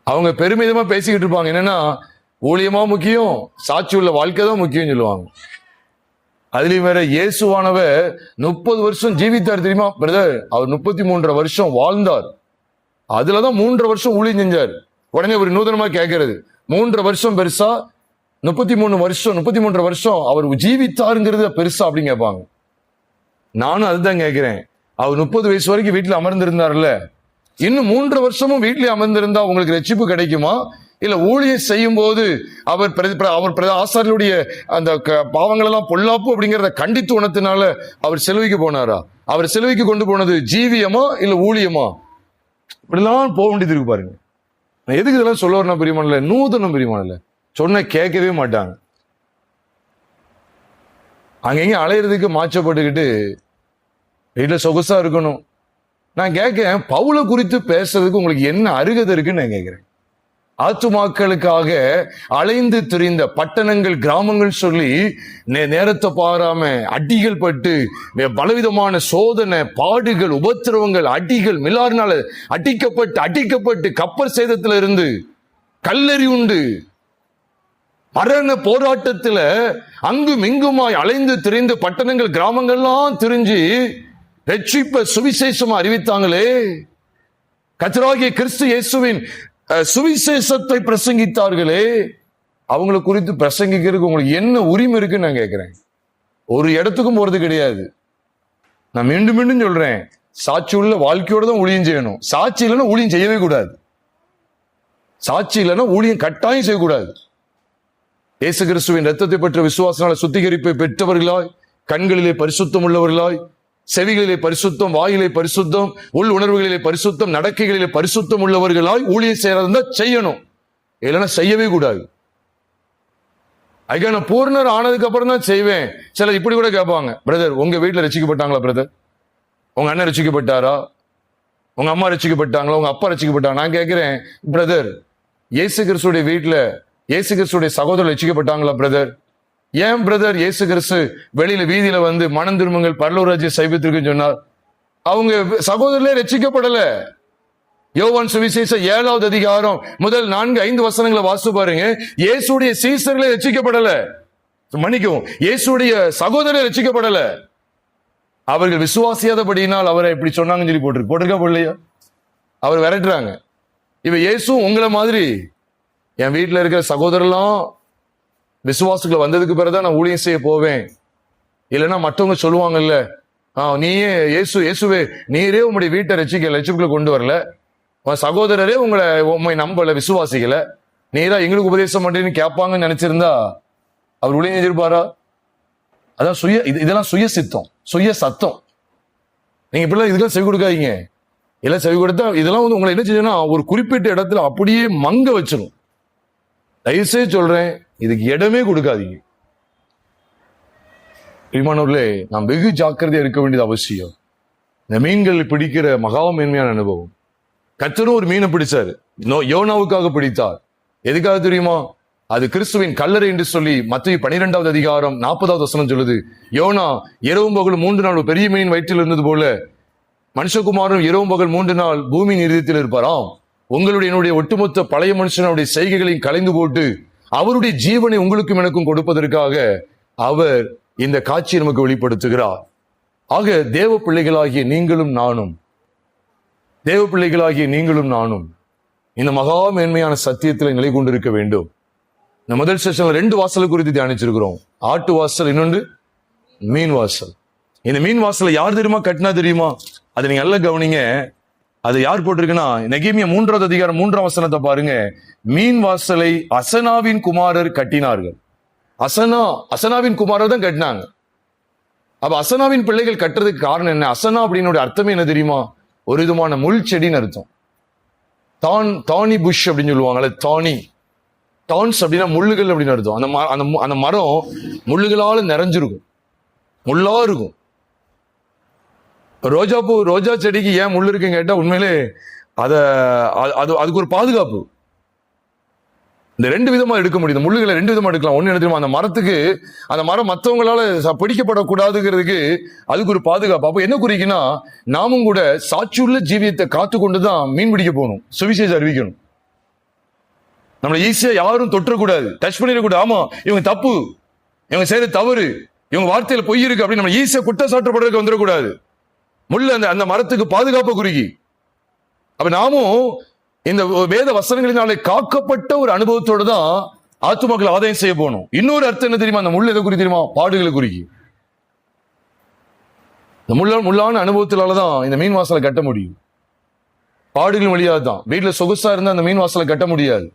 அவங்க பெருமிதமா பேசிக்கிட்டு இருப்பாங்க, என்னன்னா ஊழியமா முக்கியம், சாட்சி உள்ள வாழ்க்கை தான் முக்கியம் சொல்லுவாங்க. அதுலயும் வேற இயேசுவானவர் 30 வருஷம் ஜீவித்தார் தெரியுமா பிரதர்? அவர் 33 வருஷம் வாழ்ந்தார். அதுலதான் 3 வருஷம் ஊழியம் செஞ்சார். உடனே ஒரு நூதனமா கேட்கறது, 3 வருஷம் பெருசா, 33 வருஷம் அவர் ஜீவித்தாருங்கிறது பெருசா அப்படின்னு கேட்பாங்க. நானும் அதுதான் கேட்கிறேன். அவர் 30 வயசு வரைக்கும் வீட்டுல அமர்ந்திருந்தார்ல, இன்னும் 3 வருஷமும் வீட்டிலே அமர்ந்திருந்தா உங்களுக்கு ரட்சிப்பு கிடைக்குமா? இல்ல ஊழியம் செய்யும் போது அவர் ஆசாரியருடைய அந்த பாவங்கள் எல்லாம் பொல்லாப்பு அப்படிங்கிறத கண்டித்து உணர்த்தினால அவர் சிலுவைக்கு போனாரா? அவர் சிலுவைக்கு கொண்டு போனது ஜீவியமா இல்ல ஊழியமா? இப்படிலாம் போக வேண்டியது இருக்கு பாருங்க. நான் எதுக்கு இதெல்லாம் சொல்ல வரணும் பிரியமானல? நூதனம் பிரியமானல, சொன்ன கேட்கவே மாட்டாங்க. அங்கங்க அலையிறதுக்கு மாற்றப்பட்டுக்கிட்டு வீட்டுல சொகுசா இருக்கணும். நான் கேட்கிறேன், பவுல குறித்து பேசுறதுக்கு உங்களுக்கு என்ன அருகதை இருக்குன்னு நான் கேட்கிறேன். ஆத்துமாக்களுக்காக அலைந்து திரிந்த பட்டணங்கள் கிராமங்கள் சொல்லி நேரத்தை பாராம அடிகள் பட்டு பலவிதமான சோதனை பாடுகள் உபத்திரவங்கள் அடிகள் மிலாறுனால அடிக்கப்பட்டு கப்பல் சேதத்துல இருந்து கல்லறி உண்டு மரண போராட்டத்துல அங்கும் இங்குமாய் அலைந்து திரிந்து பட்டணங்கள் கிராமங்கள்லாம் திரிஞ்சு ரட்சிப்ப சுவிசேஷமா அறிவித்தாங்களே. கர்த்தராகிய கிறிஸ்து இயேசுவின் சுவிசேஷத்தை பிரசங்கித்தார்களே. அவங்களை குறித்து பிரசங்கிக்கிறதுக்கு உங்களுக்கு என்ன உரிமை இருக்குன்னு நான் கேட்கிறேன். ஒரு இடத்துக்கும் போறது கிடையாது. நான் மீண்டும் மீண்டும் சொல்றேன், சாட்சி உள்ள வாழ்க்கையோட தான் ஊழியம் செய்யணும். சாட்சி இல்லைன்னா ஊழியம் செய்யவே கூடாது. சாட்சி இல்லைன்னா ஊழியம் கட்டாயம் செய்யக்கூடாது. இயேசு கிறிஸ்துவின் ரத்தத்தை பெற்ற விசுவாசனால சுத்திகரிப்பை பெற்றவர்களாய், கண்களிலே பரிசுத்தம் உள்ளவர்களாய், செவிகளிலே பரிசுத்தம், வாயிலே பரிசுத்தம், உள் உணர்வுகளிலே பரிசுத்தம், நடக்கைகளிலே பரிசுத்தம் உள்ளவர்களாய் ஊழியம் செய்யறதா செய்யணும். இல்லைன்னா செய்யவே கூடாது. அதுக்காக நான் பூர்ணர் ஆனதுக்கு அப்புறம் தான் செய்வேன். சிலர் இப்படி கூட கேட்பாங்க, பிரதர் உங்க வீட்டுல ரசிக்கப்பட்டாங்களா? பிரதர் உங்க அண்ணன் ரசிக்கப்பட்டாரா? உங்க அம்மா ரசிக்கப்பட்டாங்களா? உங்க அப்பா ரசிக்கப்பட்டாங்க? நான் கேட்கிறேன், பிரதர் இயேசு கிறிஸ்துடைய வீட்டுல இயேசு கிறிஸ்துடைய சகோதரர் ரசிக்கப்பட்டாங்களா? பிரதர் ஏன் பிரதர் இயேசு கிறிஸ்து வெளியில வீதியில வந்து மனம் திரும்புங்கள் பரலோகராஜ்ய சைபத்திற்குன்னு சொன்னார்? அவங்க சகோதரர்களே ரட்சிக்கப்படல. யோவான் சுவிசேஷம் 7வது அதிகாரம் முதல் 4-5 வசனங்களை வாசித்து பாருங்க. இயேசுடைய சீசர்களே ரட்சிக்கப்படல. மன்னிக்கவும், இயேசுடைய சகோதரர் ரட்சிக்கப்படல. அவர்கள் விசுவாசியாதபடியினால் அவரை இப்படி சொன்னாங்கன்னு சொல்லி போட்டிருக்கா போடலையா? அவர் விரட்டுறாங்க. இவ இயேசு உங்களை மாதிரி என் வீட்டுல இருக்கிற சகோதரர்லாம் விசுவாசத்துல வந்ததுக்கு பிறகுதான் நான் ஊழியம் செய்ய போவேன். இல்லைன்னா மற்றவங்க சொல்லுவாங்கல்ல, நீயே இயேசுவே நீரே உங்களுடைய வீட்டை ரட்சிப்புக்குள்ள கொண்டு வரல, உன் சகோதரரே உண்மை நம்பல, விசுவாசிக்கல, நீரா எங்களுக்கு உபதேசம் பண்றீன்னு கேட்பாங்கன்னு நினைச்சிருந்தா அவர் ஊழியம் செஞ்சிருப்பாரா? அதான் இதெல்லாம் சுய சித்தம், சுய சத்தம். நீங்க இப்படிலாம் இதுக்கெல்லாம் செவி கொடுக்காதீங்க. எல்லாம் செவி கொடுத்தா இதெல்லாம் வந்து உங்களை என்ன செய்யணும்னா ஒரு குறிப்பிட்ட இடத்துல அப்படியே மங்க வச்சிடும். தயவுசெய்து சொல்றேன், இதுக்கு இடமே கொடுக்காதீங்க. பிரியமானவர்களே, நாம் வெகு ஜாக்கிரதையா இருக்க வேண்டியது அவசியம். இந்த மீன்கள் பிடிக்கிற மகா மேன்மையான அனுபவம். கர்த்தரும் ஒரு மீனை பிடிச்சாரு, யோனாவுக்காக பிடித்தார். எதுக்காக தெரியுமா? அது கிறிஸ்துவின் கல்லறை என்று சொல்லி மத்தேயு 12வது அதிகாரம் 40வது வசனம் சொல்லுது. யோனா இரவும் பகலும் 3 நாள் பெரிய மீன் வயிற்றில் இருந்தது போல மனுஷகுமாரன் இரவும் பகல் 3 நாள் பூமியின் இறுதியில் இருப்பாராம். உங்களுடைய என்னுடைய ஒட்டுமொத்த பழைய மனுஷனுடைய செய்கைகளையும் கலைந்து போட்டு அவருடைய ஜீவனை உங்களுக்கும் எனக்கும் கொடுப்பதற்காக அவர் இந்த காட்சியை நமக்கு வெளிப்படுத்துகிறார். ஆக தேவ பிள்ளைகளாகிய நீங்களும் நானும் இந்த மகா மேன்மையான சத்தியத்தில் நிலை கொண்டிருக்க வேண்டும். இந்த முதல் செஷன்ல 2 வாசல் குறித்து தியானிச்சிருக்கிறோம். ஆட்டு வாசல், இன்னொன்று மீன் வாசல். இந்த மீன் வாசலை யார் தெரியுமா கட்டினா தெரியுமா? அதை நீங்க நல்லா கவனிங்க. அது யார் போட்டிருக்குன்னா, நெகேமியா 3வது அதிகாரம் 3ஆம் வசனத்தை பாருங்க. மீன் வாசலை அசனாவின் குமாரர் கட்டினார்கள். அசனாவின் குமாரர் தான் கட்டினாங்க. அப்ப அசனாவின் பிள்ளைகள் கட்டுறதுக்கு காரணம் என்ன? அசனா அப்படின்னு அர்த்தமே என்ன தெரியுமா? ஒரு விதமான முள் செடின்னு அர்த்தம். தானி புஷ் அப்படின்னு சொல்லுவாங்கல்ல, டான்ஸ் அப்படின்னா முள்ளுகள் அப்படின்னு அர்த்தம். அந்த மரம் முள்ளுகளால நிறைஞ்சிருக்கும், முள்ளா இருக்கும். ரோஜா செடிக்கு ஏன் முள் இருக்குன்னு கேட்டா உண்மையிலே அதுக்கு ஒரு பாதுகாப்பு. இந்த 2 விதமா எடுக்க முடியும். முள்ளுகளை 2 விதமா எடுக்கலாம். ஒண்ணு என்ன தெரியுமா? அந்த மரம் மற்றவங்களால பிடிக்கப்படக்கூடாதுங்கிறதுக்கு அதுக்கு ஒரு பாதுகாப்பு. அப்போ என்ன குறிக்குன்னா, நாமும் கூட சாட்சியுள்ள ஜீவியத்தை காத்து கொண்டுதான் மீன் பிடிக்க போகணும், சுவிசேஷம் அறிவிக்கணும். நம்மளை ஈஸியா யாரும் தொற்றக்கூடாது, டச் பண்ணிடக்கூடாது. ஆமா இவங்க தப்பு, இவங்க செய்யறது தவறு, இவங்க வார்த்தையில பொய் இருக்கு அப்படின்னு நம்ம ஈஸியா குற்றச்சாட்டுப்படுறதுக்கு வந்துடக்கூடாது. முள்ள அந்த மரத்துக்கு பாதுகாப்பு குறிக்கி. அப்ப நாமும் இந்த வேத வசனங்களினாலே காக்கப்பட்ட ஒரு அனுபவத்தோடு தான் ஆத்துமாக்கள் ஆதாயம் செய்ய போகணும். இன்னொரு அர்த்தம் என்ன தெரியுமா? அந்த முள் எதை குறி தெரியுமா? பாடுகளை குறிக்கி. இந்த முள்ளான அனுபவத்தினாலதான் இந்த மீன் வாசலை கட்ட முடியும். பாடுகளின் வழியாக தான். வீட்டுல சொகுசா இருந்தா அந்த மீன் வாசலை கட்ட முடியாது.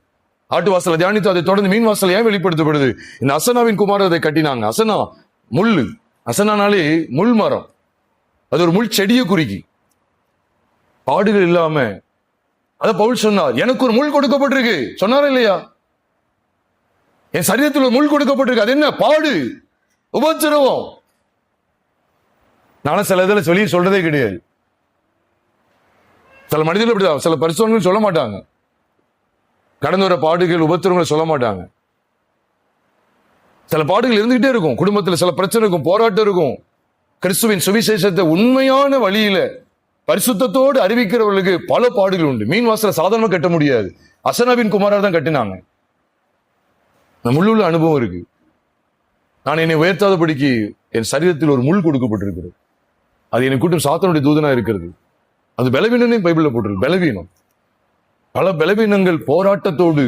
ஆட்டு வாசலை தியானித்து அதை தொடர்ந்து மீன் வாசலை ஏன் வெளிப்படுத்தப்படுது? இந்த அசனாவின் குமாரர் அதை கட்டினாங்க. அசனா முள்ளு, அசனானாலே முள் மரம், அது ஒரு முள் செடியை குறிக்கி. பாடுகள் இல்லாம அத பவுல் சொன்னார், எனக்கு ஒரு முள் கொடுக்கப்பட்டிருக்கு சொன்னாரா இல்லையா? என் சரீரத்தில் ஒரு முள் கொடுக்கப்பட்டிருக்கு. அது என்ன? பாடு, உபத்திரவம். நானும் சில இதில் சொல்லி சொல்றதே கிடையாது. சில மனிதர்கள் அப்படிதான், சில பரிசுத்தவான்கள் சொல்ல மாட்டாங்க, கடந்து வர பாடுகள் உபத்திரவங்களை சொல்ல மாட்டாங்க. சில பாடுகள் இருந்துகிட்டே இருக்கும், குடும்பத்தில் சில பிரச்சனை இருக்கும், போராட்டம் இருக்கும். கிறிஸ்துவின் சுவிசேஷத்தை உண்மையான வழியில பரிசுத்தத்தோடு அறிவிக்கிறவர்களுக்கு பல பாடுகள் உண்டு. மீன் வாசலை சாதாரணமா கட்ட முடியாது. அசனாவின் குமாரர் தான் கட்டினாங்க. முள்ளுள்ள அனுபவம் இருக்கு. நான் என்னை உயர்த்தாதபடிக்கு என் சரீரத்தில் ஒரு முள் கொடுக்கப்பட்டிருக்கிறது. அது என்னை கூட்டம் சாத்தானுடைய தூதனா இருக்கிறது. அது பலவீனமே பைபிள்ல போட்டிருக்கு. பலவீனம், பல பலவீனங்கள் போராட்டத்தோடு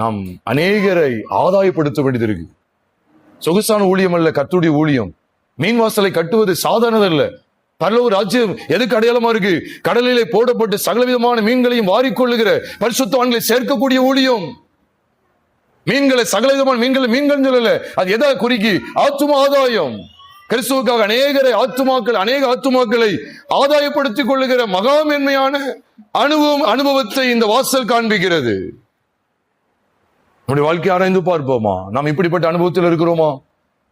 நாம் அநேகரை ஆதாயப்படுத்த வேண்டியது இருக்கு. சொகுசான ஊழியம் அல்ல கர்த்தருடைய ஊழியம். மீன் வாசலை கட்டுவது சாதாரணதல்ல. பரலோக ராஜ்யம் எதுக்கு அடையாளமா இருக்கு? கடலிலே போடப்பட்டு சகலவிதமான மீன்களையும் வாரிக்கொள்ளுகிற பரிசுத்தவான்களை சேர்க்கக்கூடிய ஊழியம். மீன்களை சகலவிதமான மீன்கள் சொல்லல, அது எதை குறிக்கி? ஆத்தும ஆதாயம். கிறிஸ்துவுக்காக அநேக ஆத்துமாக்களை ஆதாயப்படுத்திக் கொள்ளுகிற மகா மேன்மையான அனுபவத்தை இந்த வாசல் காண்பிக்கிறது. நம்முடைய வாழ்க்கையை ஆராய்ந்து பார்ப்போமா? நாம் இப்படிப்பட்ட அனுபவத்தில் இருக்கிறோமா?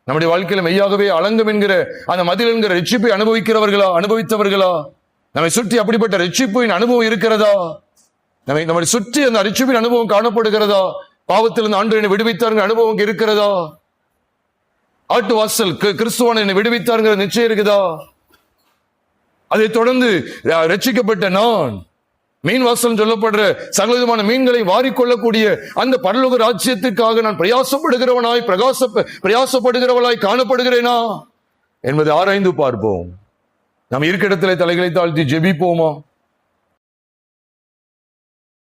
நம்முடைய வாழ்க்கையில மெய்யாகவே அலங்கம் என்கிற அந்த மதில் என்கிற ரட்சிப்பை அனுபவித்தவர்களா? நம்மை சுற்றி அப்படிப்பட்ட ரட்சிப்பின் அனுபவம் இருக்கிறதா? நம்மை சுற்றி அந்த ரட்சிப்பின் அனுபவம் காணப்படுகிறதா? பாவத்திலிருந்து ஆண்டவர் என்னை விடுவித்தாருங்கிற அனுபவம் இருக்கிறதா? ஆட்டு வாசல் கிறிஸ்துவான என்னை விடுவித்தாருங்கிற நிச்சயம் இருக்குதா? அதை தொடர்ந்து ரட்சிக்கப்பட்ட நான் மீன் வாசல் சொல்லப்படுற சகலவிதமான மீன்களை வாரிக்கொள்ளக்கூடிய அந்த பரலோக ராஜ்யத்திற்காக நான் பிரயாசப்படுகிறவளாய் காணப்படுகிறேனா என்பதை ஆராய்ந்து பார்ப்போம். நாம் இருக்க இடத்துல தலைகளை தாழ்த்தி ஜெபிப்போமா?